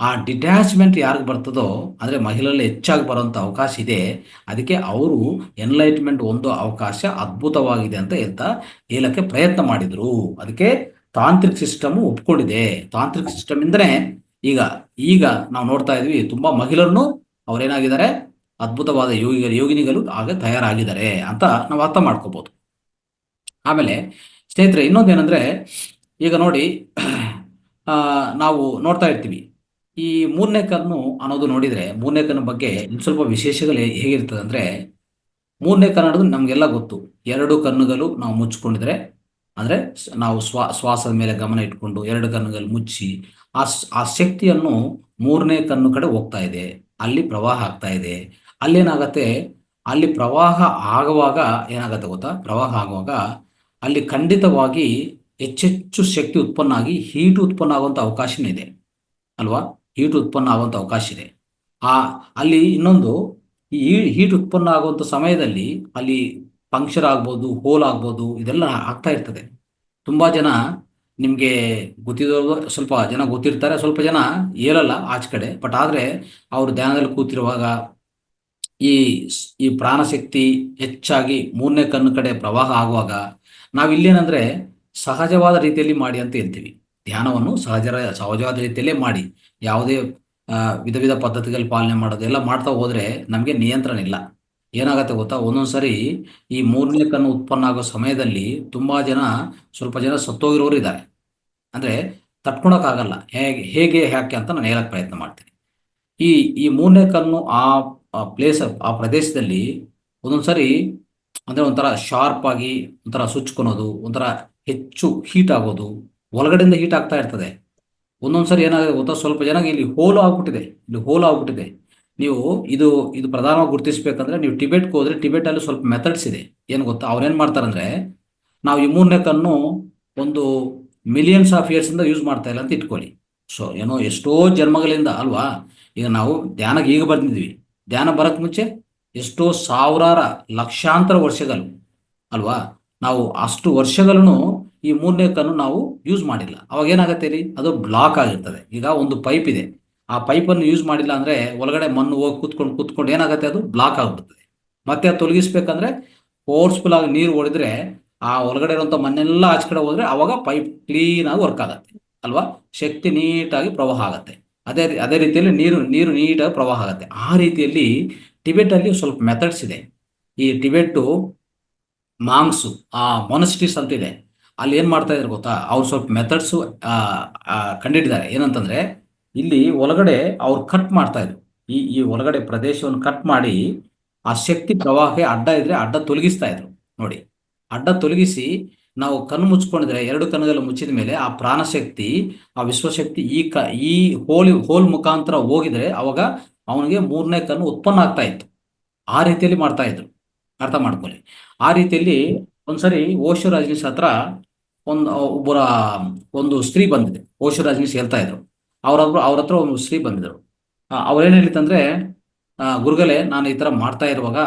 ಆ ಡಿಟ್ಯಾಚ್ಮೆಂಟ್ ಯಾರಿಗೆ ಬರ್ತದೋ, ಅಂದ್ರೆ ಮಹಿಳೆಯಲ್ಲಿ ಹೆಚ್ಚಾಗಿ ಬರುವಂತ ಅವಕಾಶ ಇದೆ. ಅದಕ್ಕೆ ಅವರು ಎನ್ಲೈಟ್ಮೆಂಟ್ ಒಂದು ಅವಕಾಶ ಅದ್ಭುತವಾಗಿದೆ ಅಂತ ಹೇಳ್ತಾ ಹೇಳಕ್ಕೆ ಪ್ರಯತ್ನ ಮಾಡಿದ್ರು. ಅದಕ್ಕೆ ತಾಂತ್ರಿಕ ಸಿಸ್ಟಮ್ ಒಪ್ಕೊಂಡಿದೆ. ತಾಂತ್ರಿಕ ಸಿಸ್ಟಮ್ ಇಂದನೇ ಈಗ ಈಗ ನಾವು ನೋಡ್ತಾ ಇದ್ವಿ, ತುಂಬಾ ಮಹಿಳೆಯರನ್ನು ಅವ್ರೇನಾಗಿದ್ದಾರೆ, ಅದ್ಭುತವಾದ ಯೋಗಿನಿಗಳು ಆಗ ತಯಾರಾಗಿದ್ದಾರೆ ಅಂತ ನಾವು ಅರ್ಥ ಮಾಡ್ಕೋಬಹುದು. ಆಮೇಲೆ ಸ್ನೇಹಿತರೆ, ಇನ್ನೊಂದೇನೆಂದ್ರೆ, ಈಗ ನೋಡಿ, ನಾವು ನೋಡ್ತಾ ಇರ್ತೀವಿ, ಈ ಮೂರನೇ ಕಣ್ಣು ಅನ್ನೋದು ನೋಡಿದ್ರೆ, ಮೂರನೇ ಕಣ್ಣು ಬಗ್ಗೆ ಸ್ವಲ್ಪ ವಿಶೇಷಗಳು ಹೇಗಿರ್ತದೆ ಅಂದ್ರೆ, ಮೂರನೇ ಕಣ್ಣು ಅನ್ನೋದು ನಮಗೆಲ್ಲ ಗೊತ್ತು. ಎರಡು ಕಣ್ಣುಗಳು ನಾವು ಮುಚ್ಕೊಂಡಿದ್ರೆ, ಅಂದ್ರೆ ನಾವು ಶ್ವಾಸದ ಮೇಲೆ ಗಮನ ಇಟ್ಕೊಂಡು ಎರಡು ಕಣ್ಣುಗಳು ಮುಚ್ಚಿ ಆ ಶಕ್ತಿಯನ್ನು ಮೂರನೇ ಕಣ್ಣು ಕಡೆ ಹೋಗ್ತಾ ಇದೆ. ಅಲ್ಲಿ ಪ್ರವಾಹ ಆಗ್ತಾ ಇದೆ. ಅಲ್ಲೇನಾಗತ್ತೆ, ಅಲ್ಲಿ ಪ್ರವಾಹ ಆಗುವಾಗ ಏನಾಗತ್ತೆ ಗೊತ್ತಾ? ಪ್ರವಾಹ ಆಗುವಾಗ ಅಲ್ಲಿ ಖಂಡಿತವಾಗಿ ಹೆಚ್ಚೆಚ್ಚು ಶಕ್ತಿ ಉತ್ಪನ್ನ ಆಗಿ ಹೀಟ್ ಉತ್ಪನ್ನ ಆಗುವಂತ ಅವಕಾಶನೂ ಇದೆ ಅಲ್ವಾ? ಹೀಟ್ ಉತ್ಪನ್ನ ಆಗುವಂತ ಅವಕಾಶ ಇದೆ. ಆ ಅಲ್ಲಿ ಇನ್ನೊಂದು, ಈ ಹೀಟ್ ಉತ್ಪನ್ನ ಆಗುವಂತ ಸಮಯದಲ್ಲಿ ಅಲ್ಲಿ ಪಂಕ್ಚರ್ ಆಗ್ಬೋದು, ಹೋಲ್ ಆಗ್ಬೋದು, ಇದೆಲ್ಲ ಆಗ್ತಾ ಇರ್ತದೆ. ತುಂಬಾ ಜನ, ನಿಮ್ಗೆ ಗೊತ್ತಿರೋದು ಸ್ವಲ್ಪ ಜನ ಗೊತ್ತಿರ್ತಾರೆ, ಸ್ವಲ್ಪ ಜನ ಹೇಳಲ್ಲ ಆಚೆ ಕಡೆ. ಬಟ್ ಆದ್ರೆ ಅವ್ರು ಧ್ಯಾನದಲ್ಲಿ ಕೂತಿರುವಾಗ ಈ ಈ ಪ್ರಾಣಶಕ್ತಿ ಹೆಚ್ಚಾಗಿ ಮೂರನೇ ಕಣ್ಣು ಕಡೆ ಪ್ರವಾಹ ಆಗುವಾಗ ನಾವಿಲ್ಲೇನಂದ್ರೆ, ಸಹಜವಾದ ರೀತಿಯಲ್ಲಿ ಮಾಡಿ ಅಂತ ಹೇಳ್ತೀವಿ. ಧ್ಯಾನವನ್ನು ಸಹಜವಾದ ರೀತಿಯಲ್ಲೇ ಮಾಡಿ, ಯಾವುದೇ ವಿಧ ವಿಧ ಪದ್ಧತಿಗಳು ಪಾಲನೆ ಮಾಡೋದು ಎಲ್ಲ ಮಾಡ್ತಾ ಹೋದ್ರೆ ನಮಗೆ ನಿಯಂತ್ರಣ ಇಲ್ಲ. ಏನಾಗತ್ತೆ ಗೊತ್ತಾ, ಒಂದೊಂದ್ಸರಿ ಈ ಮೂರನೇ ಕಣ್ಣು ಉತ್ಪನ್ನ ಆಗೋ ಸಮಯದಲ್ಲಿ ತುಂಬಾ ಜನ, ಸ್ವಲ್ಪ ಜನ ಸತ್ತೋಗಿರೋರು ಇದ್ದಾರೆ. ಅಂದ್ರೆ ತಟ್ಕೊಳಕ್ಕಾಗಲ್ಲ. ಹೇಗೆ ಯಾಕೆ ಅಂತ ನಾನು ಹೇಳಕ್ ಪ್ರಯತ್ನ ಮಾಡ್ತೀನಿ. ಈ ಈ ಮೂರನೇ ಕಣ್ಣು ಆ ಪ್ಲೇಸ್, ಆ ಪ್ರದೇಶದಲ್ಲಿ ಒಂದೊಂದ್ಸರಿ ಅಂದ್ರೆ ಒಂಥರ ಶಾರ್ಪ್ ಆಗಿ ಒಂಥರ ಸುಚ್ಕೊಳೋದು, ಒಂಥರ ಹೆಚ್ಚು ಹೀಟ್ ಆಗೋದು, ಒಳಗಡೆಯಿಂದ ಹೀಟ್ ಆಗ್ತಾ ಇರ್ತದೆ. ಒಂದೊಂದ್ಸರಿ ಏನಾಗುತ್ತೆ ಗೊತ್ತಾ, ಸ್ವಲ್ಪ ಜನಕ್ಕೆ ಇಲ್ಲಿ ಹೋಲು ಆಗ್ಬಿಟ್ಟಿದೆ, ಇಲ್ಲಿ ಹೋಲು ಆಗ್ಬಿಟ್ಟಿದೆ. ನೀವು ಇದು ಇದು ಪ್ರಧಾನವಾಗಿ ಗುರುತಿಸ್ಬೇಕಂದ್ರೆ, ನೀವು ಟಿಬೆಟ್ಗೆ ಹೋದ್ರೆ ಟಿಬೆಟ್ ಅಲ್ಲಿ ಸ್ವಲ್ಪ ಮೆಥಡ್ಸ್ ಇದೆ. ಏನ್ ಗೊತ್ತಾ, ಅವ್ರೇನ್ ಮಾಡ್ತಾರಂದ್ರೆ, ನಾವು ಈ ಮೂರನೇ ಕಣ್ಣು ಒಂದು ಮಿಲಿಯನ್ಸ್ ಆಫ್ ಇಯರ್ಸ್ ಇಂದ ಯೂಸ್ ಮಾಡ್ತಾ ಇಲ್ಲ ಅಂತ ಇಟ್ಕೊಳ್ಳಿ. ಸೊ ಏನೋ ಎಷ್ಟೋ ಜನ್ಮಗಳಿಂದ ಅಲ್ವಾ. ಈಗ ನಾವು ಧ್ಯಾನಕ್ಕೆ ಈಗ ಬಂದಿದ್ವಿ, ಧ್ಯಾನ ಬರಕ್ ಮುಂಚೆ ಎಷ್ಟೋ ಸಾವಿರಾರ ಲಕ್ಷಾಂತರ ವರ್ಷಗಳು ಅಲ್ವಾ. ನಾವು ಅಷ್ಟು ವರ್ಷಗಳನ್ನು ಈ ಮೂರನೇ ಕಣ್ಣು ನಾವು ಯೂಸ್ ಮಾಡಿಲ್ಲ. ಅವಾಗ ಏನಾಗತ್ತೆ ರೀ, ಅದು ಬ್ಲಾಕ್ ಆಗಿರ್ತದೆ. ಈಗ ಒಂದು ಪೈಪ್ ಇದೆ, ಆ ಪೈಪನ್ನು ಯೂಸ್ ಮಾಡಿಲ್ಲ ಅಂದ್ರೆ ಒಳಗಡೆ ಮಣ್ಣು ಹೋಗಿ ಕೂತ್ಕೊಂಡು ಕೂತ್ಕೊಂಡು ಏನಾಗುತ್ತೆ, ಅದು ಬ್ಲಾಕ್ ಆಗ್ಬಿಡ್ತದೆ. ಮತ್ತೆ ಅದು ತೊಲಗಿಸ್ಬೇಕಂದ್ರೆ ಫೋರ್ಸ್ಫುಲ್ ಆಗಿ ನೀರು ಹೊಡೆದ್ರೆ ಆ ಒಳಗಡೆ ಇರುವಂತ ಮಣ್ಣೆಲ್ಲ ಆಚೆ ಕಡೆ ಹೋದ್ರೆ ಅವಾಗ ಪೈಪ್ ಕ್ಲೀನ್ ಆಗಿ ವರ್ಕ್ ಆಗತ್ತೆ ಅಲ್ವಾ. ಶಕ್ತಿ ನೀಟಾಗಿ ಪ್ರವಾಹ ಆಗತ್ತೆ. ಅದೇ ರೀತಿಯಲ್ಲಿ ನೀರು ನೀಟಾಗಿ ಪ್ರವಾಹ ಆಗತ್ತೆ. ಆ ರೀತಿಯಲ್ಲಿ ಟಿಬೆಟ್ ಅಲ್ಲಿ ಸ್ವಲ್ಪ ಮೆಥಡ್ಸ್ ಇದೆ. ಈ ಟಿಬೆಟ್ ಮಾಂಗ್ಸು, ಆ ಮೊನಸ್ಟಿಸ್ ಅಂತ ಇದೆ, ಅಲ್ಲಿ ಏನ್ ಮಾಡ್ತಾ ಇದ್ರು ಗೊತ್ತಾ, ಅವ್ರು ಸ್ವಲ್ಪ ಮೆಥಡ್ಸ್ ಕಂಡಿಡಿದ್ದಾರೆ. ಏನಂತಂದ್ರೆ, ಇಲ್ಲಿ ಒಳಗಡೆ ಅವ್ರು ಕಟ್ ಮಾಡ್ತಾ ಇದ್ರು. ಈ ಒಳಗಡೆ ಪ್ರದೇಶವನ್ನು ಕಟ್ ಮಾಡಿ ಆ ಶಕ್ತಿ ಪ್ರವಾಹಕ್ಕೆ ಅಡ್ಡ ಇದ್ರೆ ಅಡ್ಡ ತೊಲಗಿಸ್ತಾ ಇದ್ರು ನೋಡಿ. ಅಡ್ಡ ತೊಲಗಿಸಿ ನಾವು ಕಣ್ಣು ಮುಚ್ಕೊಂಡಿದ್ರೆ, ಎರಡು ಕಣ್ಣುಗಳು ಮುಚ್ಚಿದ ಮೇಲೆ ಆ ಪ್ರಾಣಶಕ್ತಿ, ಆ ವಿಶ್ವಶಕ್ತಿ ಈ ಹೋಲ್ ಮುಖಾಂತರ ಹೋಗಿದ್ರೆ ಅವಾಗ ಅವನಿಗೆ ಮೂರನೇ ಕಣ್ಣು ಉತ್ಪನ್ನ ಆಗ್ತಾ ಇತ್ತು. ಆ ರೀತಿಯಲ್ಲಿ ಮಾಡ್ತಾ ಇದ್ರು, ಅರ್ಥ ಮಾಡ್ಕೊಳ್ಳಿ. ಆ ರೀತಿಯಲ್ಲಿ ಒಂದ್ಸರಿ ಓಶೋ ರಜನೀಶ್ ಹತ್ರ ಒಬ್ಬರ ಒಂದು ಸ್ತ್ರೀ ಬಂದಿದೆ. ಓಶೋ ರಜನೀಶ್ ಹೇಳ್ತಾ ಇದ್ರು, ಅವ್ರ ಹತ್ರ ಒಂದು ಸ್ತ್ರೀ ಬಂದಿದ್ರು. ಅವ್ರೇನ್ ಹೇಳಿತ್ತಂದ್ರೆ, ಗುರುಗಳೇ, ನಾನು ಈ ತರ ಮಾಡ್ತಾ ಇರುವಾಗ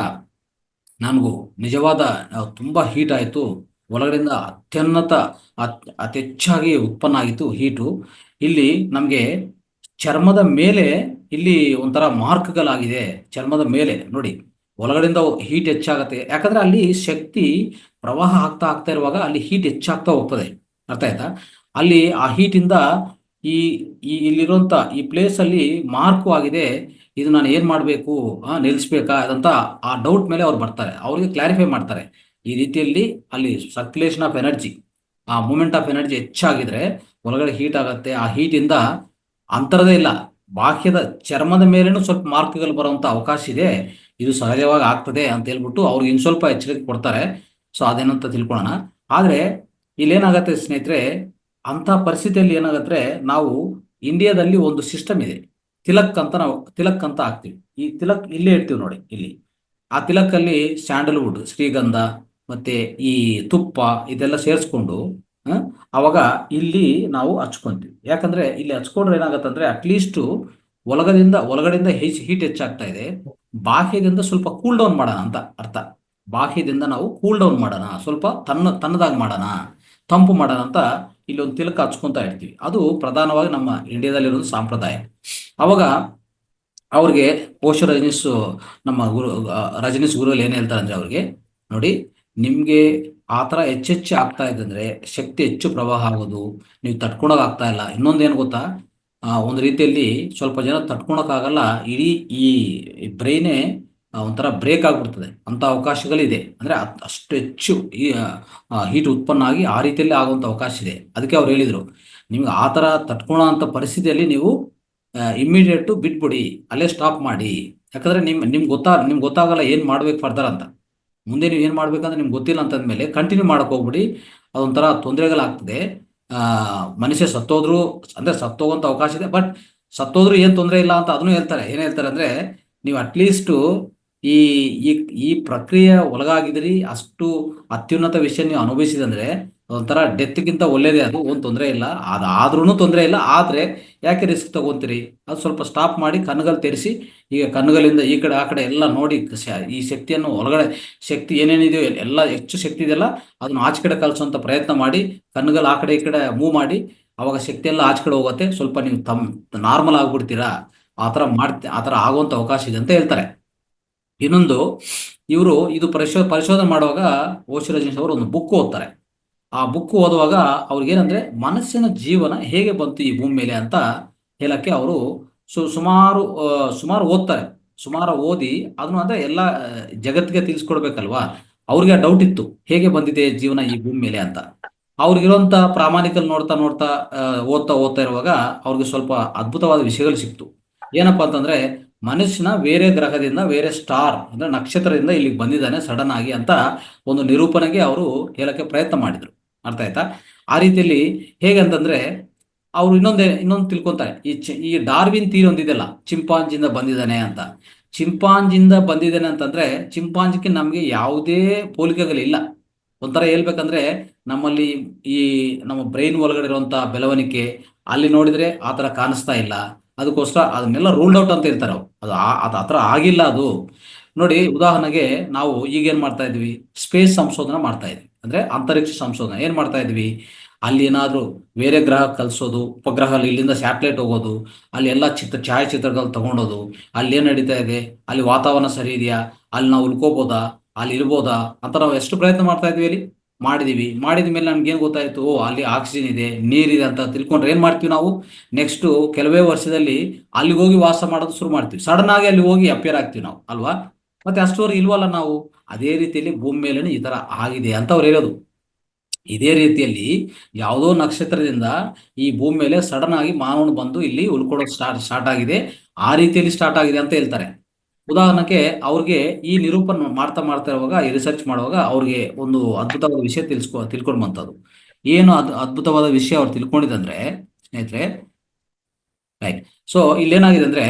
ನನಗೂ ನಿಜವಾದ ತುಂಬಾ ಹೀಟ್ ಆಯಿತು, ಒಳಗಡೆಯಿಂದ ಅತಿ ಹೆಚ್ಚಾಗಿ ಉತ್ಪನ್ನ ಆಗಿತ್ತು ಹೀಟು. ಇಲ್ಲಿ ನಮಗೆ ಚರ್ಮದ ಮೇಲೆ ಇಲ್ಲಿ ಒಂಥರ ಮಾರ್ಕ್ಗಳಾಗಿದೆ, ಚರ್ಮದ ಮೇಲೆ ನೋಡಿ. ಒಳಗಡೆಯಿಂದ ಹೀಟ್ ಹೆಚ್ಚಾಗತ್ತೆ, ಯಾಕಂದ್ರೆ ಅಲ್ಲಿ ಶಕ್ತಿ ಪ್ರವಾಹ ಆಗ್ತಾ ಆಗ್ತಾ ಇರುವಾಗ ಅಲ್ಲಿ ಹೀಟ್ ಹೆಚ್ಚಾಗ್ತಾ ಹೋಗ್ತದೆ. ಅರ್ಥ ಆಯ್ತಾ? ಅಲ್ಲಿ ಆ ಹೀಟಿಂದ ಈ ಇಲ್ಲಿರುವಂತ ಈ ಪ್ಲೇಸ್ ಅಲ್ಲಿ ಮಾರ್ಕು ಆಗಿದೆ, ಇದು ನಾನು ಏನ್ ಮಾಡಬೇಕು, ನಿಲ್ಲಿಸ್ಬೇಕಾ ಅದಂತ ಆ ಡೌಟ್ ಮೇಲೆ ಅವ್ರು ಬರ್ತಾರೆ, ಅವ್ರಿಗೆ ಕ್ಲಾರಿಫೈ ಮಾಡ್ತಾರೆ. ಈ ರೀತಿಯಲ್ಲಿ ಅಲ್ಲಿ ಸರ್ಕ್ಯುಲೇಷನ್ ಆಫ್ ಎನರ್ಜಿ, ಆ ಮೂಮೆಂಟ್ ಆಫ್ ಎನರ್ಜಿ ಹೆಚ್ಚಾಗಿದ್ರೆ ಒಳಗಡೆ ಹೀಟ್ ಆಗತ್ತೆ. ಆ ಹೀಟಿಂದ ಅಂತರದೇ ಇಲ್ಲ, ಬಾಹ್ಯದ ಚರ್ಮದ ಮೇಲೇನು ಸ್ವಲ್ಪ ಮಾರ್ಕ್ಗಳು ಬರುವಂತ ಅವಕಾಶ ಇದೆ, ಇದು ಸಹಜವಾಗಿ ಆಗ್ತದೆ ಅಂತ ಹೇಳ್ಬಿಟ್ಟು ಅವ್ರಿಗೆ ಇನ್ನು ಸ್ವಲ್ಪ ಎಚ್ಚರಿಕೆ ಕೊಡ್ತಾರೆ. ಸೊ ಅದೇನಂತ ತಿಳ್ಕೊಳ್ಳೋಣ. ಆದ್ರೆ ಇಲ್ಲೇನಾಗತ್ತೆ ಸ್ನೇಹಿತರೆ, ಅಂತ ಪರಿಸ್ಥಿತಿಯಲ್ಲಿ ಏನಾಗತ್ತೆ, ನಾವು ಇಂಡಿಯಾದಲ್ಲಿ ಒಂದು ಸಿಸ್ಟಮ್ ಇದೆ, ತಿಲಕ್ ಅಂತ. ನಾವು ತಿಲಕ್ ಅಂತ ಹಾಕ್ತಿವಿ, ಈ ತಿಲಕ್ ಇಲ್ಲೇ ಇಡ್ತೀವಿ ನೋಡಿ ಇಲ್ಲಿ. ಆ ತಿಲಕ್ಕಲ್ಲಿ ಸ್ಯಾಂಡಲ್ವುಡ್, ಶ್ರೀಗಂಧ ಮತ್ತೆ ಈ ತುಪ್ಪ ಇದೆಲ್ಲ ಸೇರಿಸ್ಕೊಂಡು ಅವಾಗ ಇಲ್ಲಿ ನಾವು ಹಚ್ಕೊಂತೀವಿ. ಯಾಕಂದ್ರೆ ಇಲ್ಲಿ ಹಚ್ಕೊಂಡ್ರೆ ಏನಾಗತ್ತಂದ್ರೆ ಅಟ್ಲೀಸ್ಟ್ ಒಳಗಡೆಯಿಂದ ಹೀಟ್ ಹೆಚ್ಚಾಗ್ತಾ ಇದೆ, ಬಾಹ್ಯದಿಂದ ಸ್ವಲ್ಪ ಕೂಲ್ ಡೌನ್ ಮಾಡೋಣ ಅಂತ ಅರ್ಥ. ಬಾಹ್ಯದಿಂದ ನಾವು ಕೂಲ್ ಡೌನ್ ಮಾಡೋಣ, ಸ್ವಲ್ಪ ತಣ್ಣದಾಗಿ ಮಾಡೋಣ, ತಂಪು ಮಾಡೋಣ ಅಂತ ಇಲ್ಲಿ ಒಂದು ತಿಲಕ ಹಚ್ಕೊಂತ ಇರ್ತೀವಿ. ಅದು ಪ್ರಧಾನವಾಗಿ ನಮ್ಮ ಇಂಡಿಯಾದಲ್ಲಿರೋದು ಸಂಪ್ರದಾಯ. ಅವಾಗ ಅವ್ರಿಗೆ ಓಶೋ ರಜನೀಶ್, ನಮ್ಮ ರಜನೀಶ್ ಗುರುಗಳು ಏನ್ ಹೇಳ್ತಾರೆ ಅಂದ್ರೆ ಅವ್ರಿಗೆ, ನೋಡಿ ನಿಮ್ಗೆ ಆ ಥರ ಹೆಚ್ಚೆಚ್ಚು ಆಗ್ತಾ ಇದೆ ಅಂದ್ರೆ ಶಕ್ತಿ ಹೆಚ್ಚು ಪ್ರವಾಹ ಆಗೋದು, ನೀವು ತಡ್ಕೊಳಕ್ ಆಗ್ತಾ ಇಲ್ಲ. ಇನ್ನೊಂದೇನು ಗೊತ್ತಾ, ಒಂದು ರೀತಿಯಲ್ಲಿ ಸ್ವಲ್ಪ ಜನ ತಡ್ಕೊಳಕ್ ಆಗಲ್ಲ, ಇಡೀ ಈ ಬ್ರೈನೇ ಒಂಥರ ಬ್ರೇಕ್ ಆಗ್ಬಿಡ್ತದೆ ಅಂತ ಅವಕಾಶಗಳಿದೆ. ಅಂದ್ರೆ ಅಷ್ಟು ಹೆಚ್ಚು ಈ ಹೀಟ್ ಉತ್ಪನ್ನ ಆಗಿ ಆ ರೀತಿಯಲ್ಲಿ ಆಗುವಂತ ಅವಕಾಶ ಇದೆ. ಅದಕ್ಕೆ ಅವ್ರು ಹೇಳಿದ್ರು, ನಿಮ್ಗೆ ಆ ಥರ ತಡ್ಕೊಳೋ ಅಂತ ಪರಿಸ್ಥಿತಿಯಲ್ಲಿ ನೀವು ಇಮ್ಮಿಡಿಯೇಟ್ ಬಿಟ್ಬಿಡಿ, ಅಲ್ಲೇ ಸ್ಟಾಪ್ ಮಾಡಿ. ಯಾಕಂದ್ರೆ ನಿಮ್ಗೆ ಗೊತ್ತಾಗಲ್ಲ ಏನ್ ಮಾಡ್ಬೇಕು ಫರ್ದರ್ ಅಂತ. ಮುಂದೆ ನೀವು ಏನ್ ಮಾಡ್ಬೇಕಂದ್ರೆ ನಿಮ್ಗೆ ಗೊತ್ತಿಲ್ಲ ಅಂತಂದ್ಮೇಲೆ ಕಂಟಿನ್ಯೂ ಮಾಡಕ್ ಹೋಗ್ಬಿಡಿ, ಅದೊಂಥರ ತೊಂದರೆಗಳಾಗ್ತದೆ. ಮನುಷ್ಯ ಸತ್ತೋದ್ರು ಅಂದ್ರೆ ಸತ್ತೋಗುವಂತ ಅವಕಾಶ ಇದೆ, ಬಟ್ ಸತ್ತೋದ್ರು ಏನ್ ತೊಂದರೆ ಇಲ್ಲ ಅಂತ ಅದನ್ನು ಹೇಳ್ತಾರೆ. ಏನ್ ಹೇಳ್ತಾರೆ ಅಂದ್ರೆ, ನೀವು ಅಟ್ಲೀಸ್ಟ್ ಈ ಈ ಈ ಪ್ರಕ್ರಿಯೆ ಒಳಗಾಗಿದ್ರಿ, ಅಷ್ಟು ಅತ್ಯುನ್ನತ ವಿಷಯ ನೀವು ಅನುಭವಿಸಿದಂದ್ರೆ ಒಂಥರ ಡೆತ್ಗಿಂತ ಒಳ್ಳೇದೇ, ಅದು ಒಂದು ತೊಂದರೆ ಇಲ್ಲ. ಅದಾದ್ರೂ ತೊಂದರೆ ಇಲ್ಲ, ಆದ್ರೆ ಯಾಕೆ ರಿಸ್ಕ್ ತಗೊಂತೀರಿ? ಅದು ಸ್ವಲ್ಪ ಸ್ಟಾಪ್ ಮಾಡಿ ಕಣ್ಣುಗಳು ತೆರೆಸಿ, ಈಗ ಕಣ್ಣುಗಳಿಂದ ಈ ಕಡೆ ಆ ಕಡೆ ಎಲ್ಲ ನೋಡಿ, ಈ ಶಕ್ತಿಯನ್ನು ಒಳಗಡೆ ಶಕ್ತಿ ಏನೇನಿದೆಯೋ ಎಲ್ಲ ಹೆಚ್ಚು ಶಕ್ತಿ ಇದೆಯಲ್ಲ ಅದನ್ನು ಆಚೆ ಕಡೆ ಕಲಿಸುವಂತ ಪ್ರಯತ್ನ ಮಾಡಿ, ಕಣ್ಣುಗಳು ಆ ಕಡೆ ಈ ಕಡೆ ಮೂವ್ ಮಾಡಿ, ಅವಾಗ ಶಕ್ತಿ ಎಲ್ಲ ಆಚೆ ಕಡೆ ಹೋಗುತ್ತೆ, ಸ್ವಲ್ಪ ನೀವು ನಾರ್ಮಲ್ ಆಗ್ಬಿಡ್ತೀರಾ. ಆ ಥರ ಆಗುವಂತ ಅವಕಾಶ ಇದೆ ಅಂತ ಹೇಳ್ತಾರೆ. ಇನ್ನೊಂದು, ಇವರು ಇದು ಪರಿಶೋಧನೆ ಮಾಡುವಾಗ ಓಶೋ ರಜನೀಶ್ ಅವರು ಒಂದು ಬುಕ್ ಓದ್ತಾರೆ. ಆ ಬುಕ್ ಓದುವಾಗ ಅವ್ರಿಗೇನಂದ್ರೆ ಮನಸ್ಸಿನ ಜೀವನ ಹೇಗೆ ಬಂತು ಈ ಭೂಮಿ ಮೇಲೆ ಅಂತ ಹೇಳಕ್ಕೆ ಅವರು ಸುಮಾರು ಓದ್ತಾರೆ. ಸುಮಾರು ಓದಿ ಅದನ್ನು ಅಂದ್ರೆ ಎಲ್ಲ ಜಗತ್ತಿಗೆ ತಿಳಿಸ್ಕೊಡ್ಬೇಕಲ್ವಾ. ಅವ್ರಿಗೆ ಡೌಟ್ ಇತ್ತು, ಹೇಗೆ ಬಂದಿದೆ ಜೀವನ ಈ ಭೂಮಿ ಮೇಲೆ ಅಂತ. ಅವ್ರಿಗಿರುವಂತ ಪ್ರಾಮಾಣಿಕಲ್ ನೋಡ್ತಾ ನೋಡ್ತಾ ಓದ್ತಾ ಇರುವಾಗ ಅವ್ರಿಗೆ ಸ್ವಲ್ಪ ಅದ್ಭುತವಾದ ವಿಷಯಗಳು ಸಿಕ್ತು. ಏನಪ್ಪಾ ಅಂತಂದ್ರೆ, ಮನುಷ್ಯನ ಬೇರೆ ಗ್ರಹದಿಂದ, ಬೇರೆ ಸ್ಟಾರ್ ಅಂದ್ರೆ ನಕ್ಷತ್ರದಿಂದ ಇಲ್ಲಿಗೆ ಬಂದಿದ್ದಾನೆ ಸಡನ್ ಆಗಿ ಅಂತ ಒಂದು ನಿರೂಪಣೆಗೆ ಅವರು ಹೇಳಕ್ಕೆ ಪ್ರಯತ್ನ ಮಾಡಿದ್ರು. ಅರ್ಥ ಆಯ್ತಾ? ಆ ರೀತಿಯಲ್ಲಿ ಹೇಗಂತಂದ್ರೆ, ಅವ್ರು ಇನ್ನೊಂದು ತಿಳ್ಕೊಂತಾರೆ, ಈ ಡಾರ್ವಿನ್ ಥಿಯರಿ ಒಂದಿದೆಯಲ್ಲ, ಚಿಂಪಾಂಜಿಂದ ಬಂದಿದ್ದಾನೆ ಅಂತ. ಚಿಂಪಾಂಜಿಂದ ಬಂದಿದ್ದಾನೆ ಅಂತಂದ್ರೆ ಚಿಂಪಾಂಜಿಗೆ ನಮ್ಗೆ ಯಾವುದೇ ಹೋಲಿಕೆಗಳಿಲ್ಲ. ಒಂಥರ ಹೇಳ್ಬೇಕಂದ್ರೆ, ನಮ್ಮಲ್ಲಿ ಈ ನಮ್ಮ ಬ್ರೈನ್ ಒಳಗಡೆ ಇರುವಂತ ಬೆಳವಣಿಗೆ ಅಲ್ಲಿ ನೋಡಿದ್ರೆ ಆ ಥರ ಕಾಣಿಸ್ತಾ ಇಲ್ಲ. ಅದಕ್ಕೋಸ್ಕರ ಅದನ್ನೆಲ್ಲ ರೂಲ್ಡ್ ಔಟ್ ಅಂತ ಇರ್ತಾರೆ. ಅದು ಆ ಥರ ಆಗಿಲ್ಲ ಅದು. ನೋಡಿ, ಉದಾಹರಣೆಗೆ ನಾವು ಈಗೇನ್ ಮಾಡ್ತಾ ಇದ್ವಿ, ಸ್ಪೇಸ್ ಸಂಶೋಧನೆ ಮಾಡ್ತಾ ಇದ್ವಿ, ಅಂದ್ರೆ ಅಂತರಿಕ್ಷ ಸಂಶೋಧನೆ ಏನ್ ಮಾಡ್ತಾ ಇದ್ವಿ, ಅಲ್ಲಿ ಏನಾದ್ರೂ ಬೇರೆ ಗ್ರಹ ಕಲ್ಸೋದು, ಉಪಗ್ರಹದಲ್ಲಿ ಇಲ್ಲಿಂದ ಸ್ಯಾಟಲೈಟ್ ಹೋಗೋದು, ಅಲ್ಲಿ ಎಲ್ಲ ಛಾಯಾಚಿತ್ರಗಳು ತಗೊಂಡೋದು, ಅಲ್ಲಿ ಏನ್ ನಡೀತಾ ಇದೆ, ಅಲ್ಲಿ ವಾತಾವರಣ ಸರಿ ಇದೆಯಾ, ಅಲ್ಲಿ ನಾವು ಉಳ್ಕೋಬೋದಾ, ಅಲ್ಲಿ ಇರ್ಬೋದಾ ಅಂತ ನಾವು ಎಷ್ಟು ಪ್ರಯತ್ನ ಮಾಡ್ತಾ ಇದ್ವಿ, ಅಲ್ಲಿ ಮಾಡಿದ ಮೇಲೆ ನಮ್ಗೆ ಏನ್ ಗೊತ್ತಾಯ್ತು, ಓ ಅಲ್ಲಿ ಆಕ್ಸಿಜನ್ ಇದೆ, ನೀರಿದೆ ಅಂತ ತಿಳ್ಕೊಂಡ್ರೆ ಏನ್ ಮಾಡ್ತೀವಿ ನಾವು, ನೆಕ್ಸ್ಟ್ ಕೆಲವೇ ವರ್ಷದಲ್ಲಿ ಅಲ್ಲಿಗೆ ಹೋಗಿ ವಾಸ ಮಾಡೋದು ಶುರು ಮಾಡ್ತೀವಿ. ಸಡನ್ ಆಗಿ ಅಲ್ಲಿ ಹೋಗಿ ಅಪಿಯರ್ ಆಗ್ತೀವಿ ನಾವು, ಅಲ್ವಾ? ಮತ್ತೆ ಅಷ್ಟೋರು ಇಲ್ವಲ್ಲ ನಾವು. ಅದೇ ರೀತಿಯಲ್ಲಿ ಭೂಮಿ ಮೇಲೆ ಈ ತರ ಆಗಿದೆ ಅಂತ ಅವ್ರು ಹೇಳೋದು. ಇದೇ ರೀತಿಯಲ್ಲಿ ಯಾವುದೋ ನಕ್ಷತ್ರದಿಂದ ಈ ಭೂಮಿ ಮೇಲೆ ಸಡನ್ ಆಗಿ ಮಾನವನು ಬಂದು ಇಲ್ಲಿ ಉಳ್ಕೊಳ್ಳೋದು ಸ್ಟಾರ್ಟ್ ಆಗಿದೆ, ಆ ರೀತಿಯಲ್ಲಿ ಸ್ಟಾರ್ಟ್ ಆಗಿದೆ ಅಂತ ಹೇಳ್ತಾರೆ. ಉದಾಹರಣೆಗೆ ಅವ್ರಿಗೆ ಈ ನಿರೂಪಣೆ ಮಾಡ್ತಾ ಇರುವಾಗ, ಈ ರಿಸರ್ಚ್ ಮಾಡುವಾಗ ಅವ್ರಿಗೆ ಒಂದು ಅದ್ಭುತವಾದ ವಿಷಯ ತಿಳ್ಕೊಂಡು ಬಂತದ್ದು. ಏನು ಅದ್ಭುತವಾದ ವಿಷಯ ಅವ್ರು ತಿಳ್ಕೊಂಡಿದಂದ್ರೆ ಸ್ನೇಹಿತರೆ, ರೈಟ್. ಸೊ ಇಲ್ಲೇನಾಗಿದೆ ಅಂದ್ರೆ,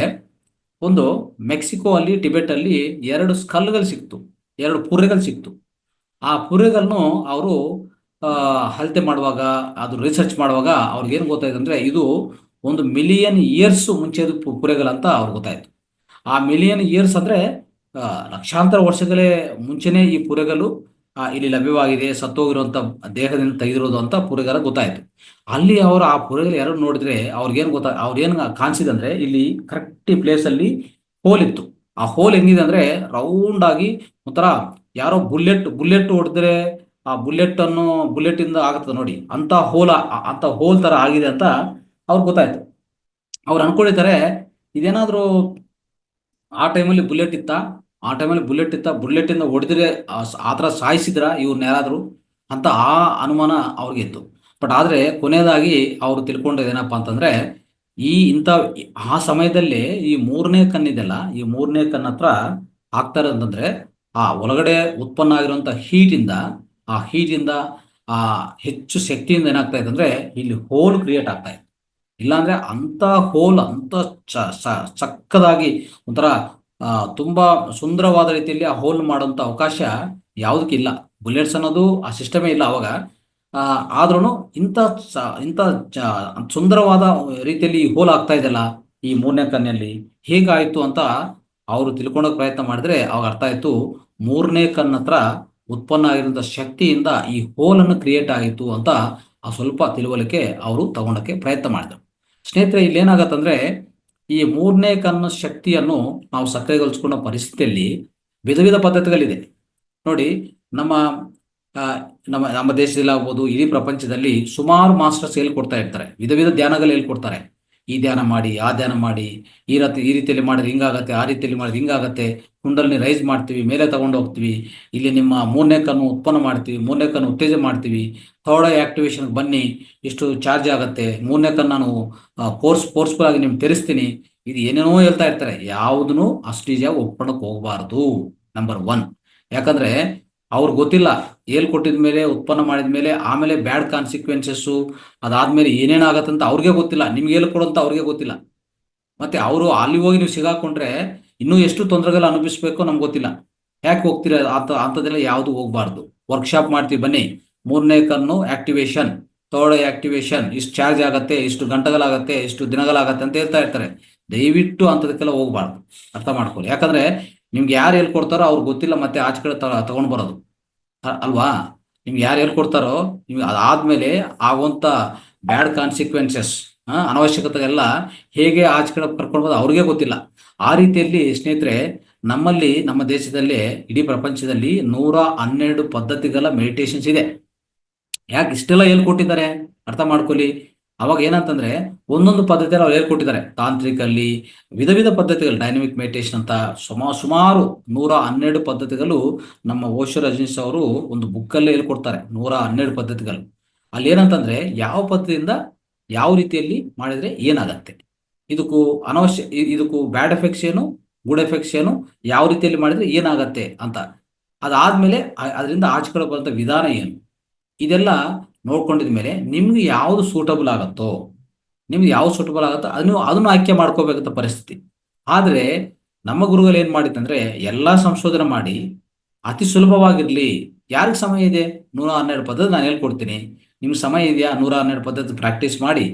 ಒಂದು ಮೆಕ್ಸಿಕೋ ಅಲ್ಲಿ, ಟಿಬೆಟ್ ಅಲ್ಲಿ ಎರಡು ಸ್ಕಲ್ಗಳು ಸಿಕ್ತು, ಎರಡು ಪುರ್ರೆಗಳು ಸಿಕ್ತು. ಆ ಪುರ್ರೆಗಳನ್ನು ಅವರು ಅಳತೆ ಮಾಡುವಾಗ, ಅದು ರಿಸರ್ಚ್ ಮಾಡುವಾಗ ಅವ್ರಿಗೆ ಏನು ಗೊತ್ತಾಯ್ತು ಅಂದ್ರೆ, ಇದು 1 ಮಿಲಿಯನ್ ಇಯರ್ಸ್ ಮುಂಚೆದು ಪುರೆಗಳಂತ ಅವ್ರಿಗೆ ಗೊತ್ತಾಯ್ತು. ಆ ಮಿಲಿಯನ್ ಇಯರ್ಸ್ ಅಂದ್ರೆ ಲಕ್ಷಾಂತರ ವರ್ಷಗಳೇ ಮುಂಚೆನೆ ಈ ಪುರೆಗಳು ಇಲ್ಲಿ ಲಭ್ಯವಾಗಿದೆ, ಸತ್ತೋಗಿರುವಂತ ದೇಹದಿಂದ ತೆಗೆದಿರೋದು ಅಂತ ಪುರೆಗಳ ಗೊತ್ತಾಯ್ತು. ಅಲ್ಲಿ ಅವರು ಆ ಪುರೆಗಳು ಎರಡು ನೋಡಿದ್ರೆ ಅವ್ರಿಗೇನು ಕಾಣಿಸಿದಂದ್ರೆ, ಇಲ್ಲಿ ಕರೆಕ್ಟ್ ಪ್ಲೇಸ್ ಅಲ್ಲಿ ಹೋಲ್ ಇತ್ತು. ಆ ಹೋಲ್ ಹೆಂಗಿದೆ ಅಂದ್ರೆ ರೌಂಡ್ ಆಗಿ ಒಂಥರ ಯಾರೋ ಬುಲೆಟ್ ಹೊಡೆದ್ರೆ ಆ ಬುಲೆಟ್ ಇಂದ ಆಗುತ್ತದೆ ನೋಡಿ, ಅಂತ ಹೋಲ್ ತರ ಆಗಿದೆ ಅಂತ ಅವ್ರಿಗೆ ಗೊತ್ತಾಯ್ತು. ಅವ್ರು ಅನ್ಕೊಂಡಿದ್ದಾರೆ ಇದೇನಾದ್ರೂ ಆ ಟೈಮಲ್ಲಿ ಬುಲೆಟ್ ಇತ್ತ, ಬುಲೆಟ್ ಇಂದ ಹೊಡೆದ್ರೆ ಆ ಥರ ಸಾಯಿಸಿದ್ರ ಇವ್ರನ್ನ ಯಾರಾದ್ರು ಅಂತ ಆ ಅನುಮಾನ ಅವ್ರಿಗೆ ಇತ್ತು. ಬಟ್ ಆದ್ರೆ ಕೊನೆಯದಾಗಿ ಅವರು ತಿಳ್ಕೊಂಡದೇನಪ್ಪ ಅಂತಂದ್ರೆ ಇಂಥ ಆ ಸಮಯದಲ್ಲಿ ಈ ಮೂರನೇ ಕಣ್ಣಿದೆಲ್ಲ, ಈ ಮೂರನೇ ಕಣ್ಣ ಹತ್ರ ಆಗ್ತಾ ಇರೋದಂದ್ರೆ ಆ ಒಳಗಡೆ ಉತ್ಪನ್ನ ಆಗಿರುವಂತ ಹೀಟಿಂದ ಆ ಹೆಚ್ಚು ಶಕ್ತಿಯಿಂದ ಏನಾಗ್ತಾ ಇದೆ ಅಂದ್ರೆ ಇಲ್ಲಿ ಹೋಲ್ ಕ್ರಿಯೇಟ್ ಆಗ್ತಾ ಇದೆ. ಇಲ್ಲಾಂದ್ರೆ ಅಂತ ಹೋಲ್ ಅಂತ ಚಕ್ಕದಾಗಿ ಒಂಥರ ತುಂಬಾ ಸುಂದರವಾದ ರೀತಿಯಲ್ಲಿ ಆ ಹೋಲ್ ಮಾಡುವಂತ ಅವಕಾಶ ಯಾವುದಕ್ಕಿಲ್ಲ. ಬುಲೆಟ್ಸ್ ಅನ್ನೋದು ಆ ಸಿಸ್ಟಮೇ ಇಲ್ಲ ಅವಾಗ. ಆದ್ರೂ ಇಂಥ ಸುಂದರವಾದ ರೀತಿಯಲ್ಲಿ ಹೋಲ್ ಆಗ್ತಾ ಇದೆಯಲ್ಲ ಈ ಮೂರನೇ ಕನ್ನಲ್ಲಿ, ಹೇಗಾಯ್ತು ಅಂತ ಅವರು ತಿಳ್ಕೊಳಕ್ ಪ್ರಯತ್ನ ಮಾಡಿದ್ರೆ ಅವಾಗ ಅರ್ಥ ಆಯ್ತು, ಮೂರನೇ ಕಣ್ಣ ಹತ್ರ ಉತ್ಪನ್ನ ಆಗಿರುವಂತ ಶಕ್ತಿಯಿಂದ ಈ ಹೋಲ್ ಅನ್ನು ಕ್ರಿಯೇಟ್ ಆಯಿತು ಅಂತ ಆ ಸ್ವಲ್ಪ ತಿಳುವಳಿಕೆ ಅವರು ತಗೊಳಕ್ಕೆ ಪ್ರಯತ್ನ ಮಾಡಿದ್ರು. ಸ್ನೇಹಿತರೆ, ಇಲ್ಲೇನಾಗತ್ತಂದ್ರೆ ಈ ಮೂರನೇ ಕಣ್ಣ ಶಕ್ತಿಯನ್ನು ನಾವು ಸಕ್ರಿಯಗೊಳಿಸ್ಕೊಂಡ ಪರಿಸ್ಥಿತಿಯಲ್ಲಿ ವಿಧ ವಿಧ ಪದ್ಧತಿಗಳಿದೆ ನೋಡಿ. ನಮ್ಮ ನಮ್ಮ ನಮ್ಮ ದೇಶದಲ್ಲಿ ಆಗ್ಬೋದು, ಇಡೀ ಪ್ರಪಂಚದಲ್ಲಿ ಸುಮಾರು ಮಾಸ್ಟರ್ಸ್ ಹೇಳ್ಕೊಡ್ತಾ ಇರ್ತಾರೆ, ವಿಧ ವಿಧ ಧ್ಯಾನಗಳು ಹೇಳ್ಕೊಡ್ತಾರೆ. ಈ ಧ್ಯಾನ ಮಾಡಿ, ಆ ಧ್ಯಾನ ಮಾಡಿ, ಈ ರೀತಿಯಲ್ಲಿ ಮಾಡಿದ್ರೆ ಹಿಂಗಾಗತ್ತೆ, ಆ ರೀತಿಯಲ್ಲಿ ಮಾಡಿದ್ರೆ ಹಿಂಗಾಗತ್ತೆ, ಕುಂಡಲ್ನಿ ರೈಸ್ ಮಾಡ್ತೀವಿ, ಮೇಲೆ ತಗೊಂಡು ಹೋಗ್ತೀವಿ, ಇಲ್ಲಿ ನಿಮ್ಮ ಮೂರನೇ ಕಣ್ಣು ಉತ್ಪನ್ನ ಮಾಡ್ತೀವಿ, ಮೂರನೇ ಕಣ್ಣು ಉತ್ತೇಜನ ಮಾಡ್ತೀವಿ, ಥರ್ಡ್ ಐ ಆಕ್ಟಿವೇಶನ್ ಬನ್ನಿ, ಇಷ್ಟು ಚಾರ್ಜ್ ಆಗುತ್ತೆ, ಮೂರನೇ ಕಣ್ಣು ನಾನು ಫೋರ್ಸ್ಫುಲ್ ಆಗಿ ನಿಮ್ಗೆ ತೆರೆಸ್ತೀನಿ, ಇದು ಏನೇನೋ ಹೇಳ್ತಾ ಇರ್ತಾರೆ. ಯಾವುದನ್ನು ಅಷ್ಟು ಈಜಿಯಾಗಿ ಒಪ್ಕೊಳಕ್ ಹೋಗ್ಬಾರ್ದು, ನಂಬರ್ 1. ಯಾಕಂದ್ರೆ ಅವ್ರಿಗೆ ಗೊತ್ತಿಲ್ಲ, ಹೇಳ್ಕೊಟ್ಟಿದ ಮೇಲೆ ಉತ್ಪನ್ನ ಮಾಡಿದ ಮೇಲೆ ಆಮೇಲೆ ಬ್ಯಾಡ್ ಕಾನ್ಸಿಕ್ವೆನ್ಸಸ್ಸು ಅದಾದ್ಮೇಲೆ ಏನೇನಾಗತ್ತಂತ ಅವ್ರಿಗೆ ಗೊತ್ತಿಲ್ಲ, ನಿಮ್ಗೆ ಹೇಳ್ಕೊಡಂತ ಅವ್ರಿಗೆ ಗೊತ್ತಿಲ್ಲ. ಮತ್ತೆ ಅವರು ಅಲ್ಲಿ ಹೋಗಿ ನೀವು ಸಿಗಾಕೊಂಡ್ರೆ ಇನ್ನೂ ಎಷ್ಟು ತೊಂದರೆಗಳು ಅನುಭವಿಸ್ಬೇಕೋ ನಮ್ಗೆ ಗೊತ್ತಿಲ್ಲ. ಯಾಕೆ ಹೋಗ್ತೀರಾ ಅಂಥದ್ದೆಲ್ಲ ಯಾವುದು ಹೋಗ್ಬಾರ್ದು. ವರ್ಕ್ಶಾಪ್ ಮಾಡ್ತೀವಿ ಬನ್ನಿ, ಮೂರನೇ ಕಣ್ಣು ಆಕ್ಟಿವೇಶನ್, ಥರ್ಡ್ ಐ ಆಕ್ಟಿವೇಶನ್, ಇಷ್ಟು ಚಾರ್ಜ್ ಆಗತ್ತೆ, ಇಷ್ಟು ಗಂಟೆಗಳಾಗತ್ತೆ, ಇಷ್ಟು ದಿನಗಳಾಗತ್ತೆ ಅಂತ ಹೇಳ್ತಾ ಇರ್ತಾರೆ. ದಯವಿಟ್ಟು ಅಂಥದಕ್ಕೆಲ್ಲ ಹೋಗ್ಬಾರ್ದು, ಅರ್ಥ ಮಾಡ್ಕೊಳ್ಳಿ. ಯಾಕಂದ್ರೆ ನಿಮ್ಗೆ ಯಾರು ಹೇಳ್ಕೊಡ್ತಾರೋ ಅವ್ರಿಗೆ ಗೊತ್ತಿಲ್ಲ, ಮತ್ತೆ ಆಚೆ ಕಡೆ ತಗೊಂಡ್ ಬರೋದು ಅಲ್ವಾ. ನಿಮ್ಗೆ ಯಾರು ಹೇಳ್ಕೊಡ್ತಾರೋ ನಿಮ್ಗೆ ಅದಾದ್ಮೇಲೆ ಆಗುವಂತ ಬ್ಯಾಡ್ ಕಾನ್ಸಿಕ್ವೆನ್ಸಸ್, ಅನವಶ್ಯಕತೆ ಎಲ್ಲ ಹೇಗೆ ಆಚೆ ಕಡೆ ಕರ್ಕೊಂಡು ಬರೋದು ಅವ್ರಿಗೆ ಗೊತ್ತಿಲ್ಲ. ಆ ರೀತಿಯಲ್ಲಿ ಸ್ನೇಹಿತರೆ, ನಮ್ಮ ದೇಶದಲ್ಲಿ, ಇಡೀ ಪ್ರಪಂಚದಲ್ಲಿ 112 ಪದ್ಧತಿಗಳ ಮೆಡಿಟೇಷನ್ಸ್ ಇದೆ. ಯಾಕೆ ಇಷ್ಟೆಲ್ಲ ಹೇಳ್ಕೊಟ್ಟಿದ್ದಾರೆ ಅರ್ಥ ಮಾಡ್ಕೊಳ್ಳಿ. ಅವಾಗ ಏನಂತಂದ್ರೆ ಒಂದೊಂದು ಪದ್ಧತಿಯಲ್ಲಿ ಅವ್ರು ಹೇಳ್ಕೊಟ್ಟಿದ್ದಾರೆ. ತಾಂತ್ರಿಕಲ್ಲಿ ವಿಧ ವಿಧ ಪದ್ಧತಿಗಳು, ಡೈನಮಿಕ್ ಮೆಡಿಟೇಷನ್ ಅಂತ ಸುಮಾರು 112 ಪದ್ಧತಿಗಳು ನಮ್ಮ ಓಶೋ ರಜನೀಶ್ ಅವರು ಒಂದು ಬುಕ್ಕಲ್ಲೇ ಹೇಳ್ಕೊಡ್ತಾರೆ. 112 ಪದ್ಧತಿಗಳು. ಅಲ್ಲಿ ಏನಂತಂದ್ರೆ ಯಾವ ಪದ್ಧತಿಯಿಂದ ಯಾವ ರೀತಿಯಲ್ಲಿ ಮಾಡಿದ್ರೆ ಏನಾಗತ್ತೆ, ಇದಕ್ಕೂ ಬ್ಯಾಡ್ ಎಫೆಕ್ಟ್ಸ್ ಏನು, ಗುಡ್ ಎಫೆಕ್ಟ್ಸ್ ಏನು, ಯಾವ ರೀತಿಯಲ್ಲಿ ಮಾಡಿದ್ರೆ ಏನಾಗತ್ತೆ ಅಂತ, ಅದಾದ್ಮೇಲೆ ಅದರಿಂದ ಆಚೆ ಬರುವಂತ ವಿಧಾನ ಏನು, ಇದೆಲ್ಲ ನೋಡ್ಕೊಂಡಿದ್ಮೇಲೆ ನಿಮ್ಗೆ ಯಾವ್ದು ಸೂಟಬಲ್ ಆಗುತ್ತೋ ಅದನ್ನು ಆಯ್ಕೆ ಮಾಡ್ಕೋಬೇಕಂತ ಪರಿಸ್ಥಿತಿ. ಆದ್ರೆ ನಮ್ಮ ಗುರುಗಳು ಏನ್ ಮಾಡಿತ್ತಂದ್ರೆ ಎಲ್ಲಾ ಸಂಶೋಧನೆ ಮಾಡಿ ಅತಿ ಸುಲಭವಾಗಿರ್ಲಿ, ಯಾರಿಗೆ ಸಮಯ ಇದೆ 112 ಪದ್ಧತಿ ನಾನು ಹೇಳ್ಕೊಡ್ತೀನಿ, ನಿಮ್ಗೆ ಸಮಯ ಇದೆಯಾ 112 ಪದ್ಧತಿ ಪ್ರಾಕ್ಟೀಸ್ ಮಾಡಿ,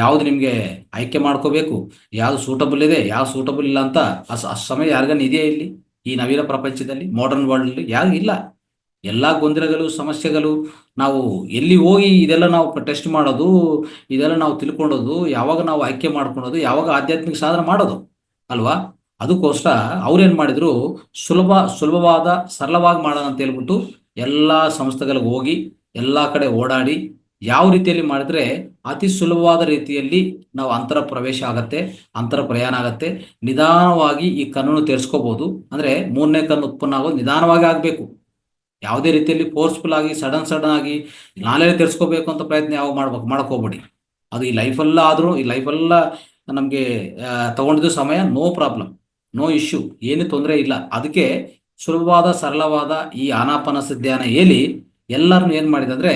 ಯಾವ್ದು ನಿಮ್ಗೆ ಆಯ್ಕೆ ಮಾಡ್ಕೋಬೇಕು, ಯಾವ್ದು ಸೂಟಬಲ್ ಇದೆ, ಯಾವ್ದು ಸೂಟಬಲ್ ಇಲ್ಲ ಅಂತ ಆ ಸಮಯ ಯಾರಿಗನ್ನ ಇದೆಯಾ ಇಲ್ಲಿ ಈ ನವೀನ ಪ್ರಪಂಚದಲ್ಲಿ, ಮಾಡರ್ನ್ ವರ್ಲ್ಡ್ ಅಲ್ಲಿ? ಯಾರಿಗಿಲ್ಲ. ಎಲ್ಲಾ ಗೊಂದಲಗಳು, ಸಮಸ್ಯೆಗಳು, ನಾವು ಎಲ್ಲಿ ಹೋಗಿ ಇದೆಲ್ಲ ನಾವು ಟೆಸ್ಟ್ ಮಾಡೋದು, ಇದೆಲ್ಲ ನಾವು ತಿಳ್ಕೊಳ್ಳೋದು, ಯಾವಾಗ ನಾವು ಆಯ್ಕೆ ಮಾಡ್ಕೊಳೋದು, ಯಾವಾಗ ಆಧ್ಯಾತ್ಮಿಕ ಸಾಧನೆ ಮಾಡೋದು ಅಲ್ವಾ. ಅದಕ್ಕೋಸ್ಕರ ಅವ್ರೇನ್ ಮಾಡಿದ್ರು, ಸುಲಭವಾದ ಸರಳವಾಗಿ ಮಾಡೋಣ ಅಂತ ಹೇಳ್ಬಿಟ್ಟು ಎಲ್ಲಾ ಸಂಸ್ಥೆಗಳಿಗೆ ಹೋಗಿ ಎಲ್ಲಾ ಕಡೆ ಓಡಾಡಿ ಯಾವ ರೀತಿಯಲ್ಲಿ ಮಾಡಿದ್ರೆ ಅತಿ ಸುಲಭವಾದ ರೀತಿಯಲ್ಲಿ ನಾವು ಅಂತರ ಪ್ರವೇಶ ಆಗತ್ತೆ, ಅಂತರ ಪ್ರಯಾಣ ಆಗತ್ತೆ, ನಿಧಾನವಾಗಿ ಈ ಕಣ್ಣನ್ನು ತೆರೆಸ್ಕೋಬಹುದು. ಅಂದ್ರೆ ಮೂರನೇ ಕಣ್ಣು ಉತ್ಪನ್ನ ಆಗೋದು ನಿಧಾನವಾಗಿ ಆಗ್ಬೇಕು. ಯಾವುದೇ ರೀತಿಯಲ್ಲಿ ಫೋರ್ಸ್ಫುಲ್ ಆಗಿ ಸಡನ್ ಆಗಿ ನಾಳೆ ತೆರೆಸ್ಕೋಬೇಕು ಅಂತ ಪ್ರಯತ್ನ ಯಾವ ಮಾಡಕ್ ಹೋಗ್ಬೇಡಿ. ಅದು ಈ ಲೈಫೆಲ್ಲ ನಮ್ಗೆ ತಗೊಂಡಿದ್ದು ಸಮಯ, ನೋ ಪ್ರಾಬ್ಲಮ್, ನೋ ಇಶ್ಯೂ, ಏನು ತೊಂದರೆ ಇಲ್ಲ. ಅದಕ್ಕೆ ಸುಲಭವಾದ ಸರಳವಾದ ಈ ಆನಾಪಾನಸತಿ ಧ್ಯಾನ ಹೇಳಿ ಎಲ್ಲರನ್ನು ಏನ್ ಮಾಡಿದಂದ್ರೆ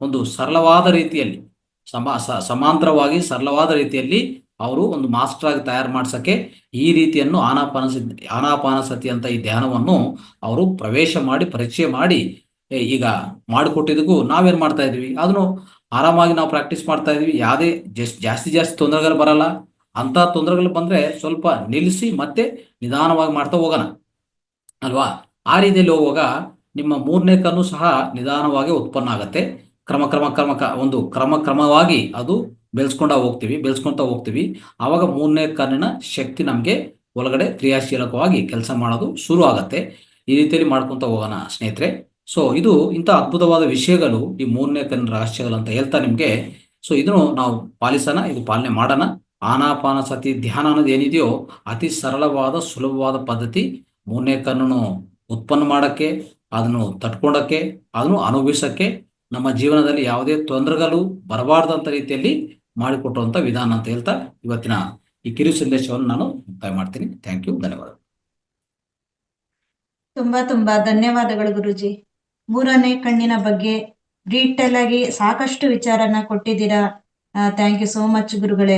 ಒಂದು ಸರಳವಾದ ರೀತಿಯಲ್ಲಿ ಸಮಾಂತರವಾಗಿ ಸರಳವಾದ ರೀತಿಯಲ್ಲಿ ಅವರು ಒಂದು ಮಾಸ್ಟರ್ ಆಗಿ ತಯಾರು ಮಾಡ್ಸಕ್ಕೆ ಈ ರೀತಿಯನ್ನು ಆನಾಪಾನಸತಿ ಅಂತ ಈ ಧ್ಯಾನವನ್ನು ಅವರು ಪ್ರವೇಶ ಮಾಡಿ ಪರಿಚಯ ಮಾಡಿ ಈಗ ಮಾಡಿಕೊಟ್ಟಿದ್ದಕ್ಕೂ ನಾವೇನ್ ಮಾಡ್ತಾ ಇದೀವಿ, ಅದನ್ನು ಆರಾಮಾಗಿ ನಾವು ಪ್ರಾಕ್ಟೀಸ್ ಮಾಡ್ತಾ ಇದೀವಿ. ಯಾವುದೇ ಜಾಸ್ತಿ ತೊಂದರೆಗಳು ಬರಲ್ಲ. ಅಂತ ತೊಂದರೆಗಳು ಬಂದ್ರೆ ಸ್ವಲ್ಪ ನಿಲ್ಲಿಸಿ ಮತ್ತೆ ನಿಧಾನವಾಗಿ ಮಾಡ್ತಾ ಹೋಗೋಣ ಅಲ್ವಾ. ಆ ರೀತಿಯಲ್ಲಿ ಹೋಗುವಾಗ ನಿಮ್ಮ ಮೂರನೇ ಕಣ್ಣು ಸಹ ನಿಧಾನವಾಗಿ ಉತ್ಪನ್ನ ಆಗತ್ತೆ. ಕ್ರಮವಾಗಿ ಅದು ಬೆಳೆಸ್ಕೊಂತ ಹೋಗ್ತೀವಿ. ಆವಾಗ ಮೂರನೇ ಕಣ್ಣಿನ ಶಕ್ತಿ ನಮ್ಗೆ ಒಳಗಡೆ ಕ್ರಿಯಾಶೀಲಕವಾಗಿ ಕೆಲಸ ಮಾಡೋದು ಶುರು ಆಗತ್ತೆ. ಈ ರೀತಿಯಲ್ಲಿ ಮಾಡ್ಕೊಂತ ಹೋಗೋಣ ಸ್ನೇಹಿತರೆ. ಸೊ ಇದು ಇಂಥ ಅದ್ಭುತವಾದ ವಿಷಯಗಳು ಈ ಮೂರನೇ ಕಣ್ಣಿನ ರಹಸ್ಯಗಳು ಅಂತ ಹೇಳ್ತಾ ನಿಮಗೆ. ಸೊ ಇದನ್ನು ನಾವು ಪಾಲಿಸೋಣ, ಇದು ಪಾಲನೆ ಮಾಡೋಣ. ಆನಾಪಾನ ಸತಿ ಧ್ಯಾನ ಅನ್ನೋದು ಏನಿದೆಯೋ ಅತಿ ಸರಳವಾದ ಸುಲಭವಾದ ಪದ್ಧತಿ. ಮೂರನೇ ಕಣ್ಣನ್ನು ಉತ್ಪನ್ನ ಮಾಡೋಕ್ಕೆ, ಅದನ್ನು ತಟ್ಕೊಂಡಕ್ಕೆ, ಅದನ್ನು ಅನುಭವಿಸೋಕ್ಕೆ, ನಮ್ಮ ಜೀವನದಲ್ಲಿ ಯಾವುದೇ ತೊಂದರೆಗಳು ಬರಬಾರ್ದಂಥ ರೀತಿಯಲ್ಲಿ ಮಾಡಿಕೊಟ್ಟುವಂಥ ವಿಧಾನ ಅಂತ ಹೇಳ್ತಾ ಇವತ್ತಿನ ಈ ಕಿರು ಸಂದೇಶವನ್ನು ನಾನು ಮುಕ್ತಾಯ ಮಾಡ್ತೀನಿ. ಥ್ಯಾಂಕ್ ಯು, ಧನ್ಯವಾದ. ತುಂಬಾ ಧನ್ಯವಾದಗಳು ಗುರುಜಿ. ಮೂರನೇ ಕಣ್ಣಿನ ಬಗ್ಗೆ ಡೀಟೇಲ್ ಆಗಿ ಸಾಕಷ್ಟು ವಿಚಾರನ ಕೊಟ್ಟಿದ್ದೀರಾ. ಥ್ಯಾಂಕ್ ಯು ಸೋ ಮಚ್ ಗುರುಗಳೇ.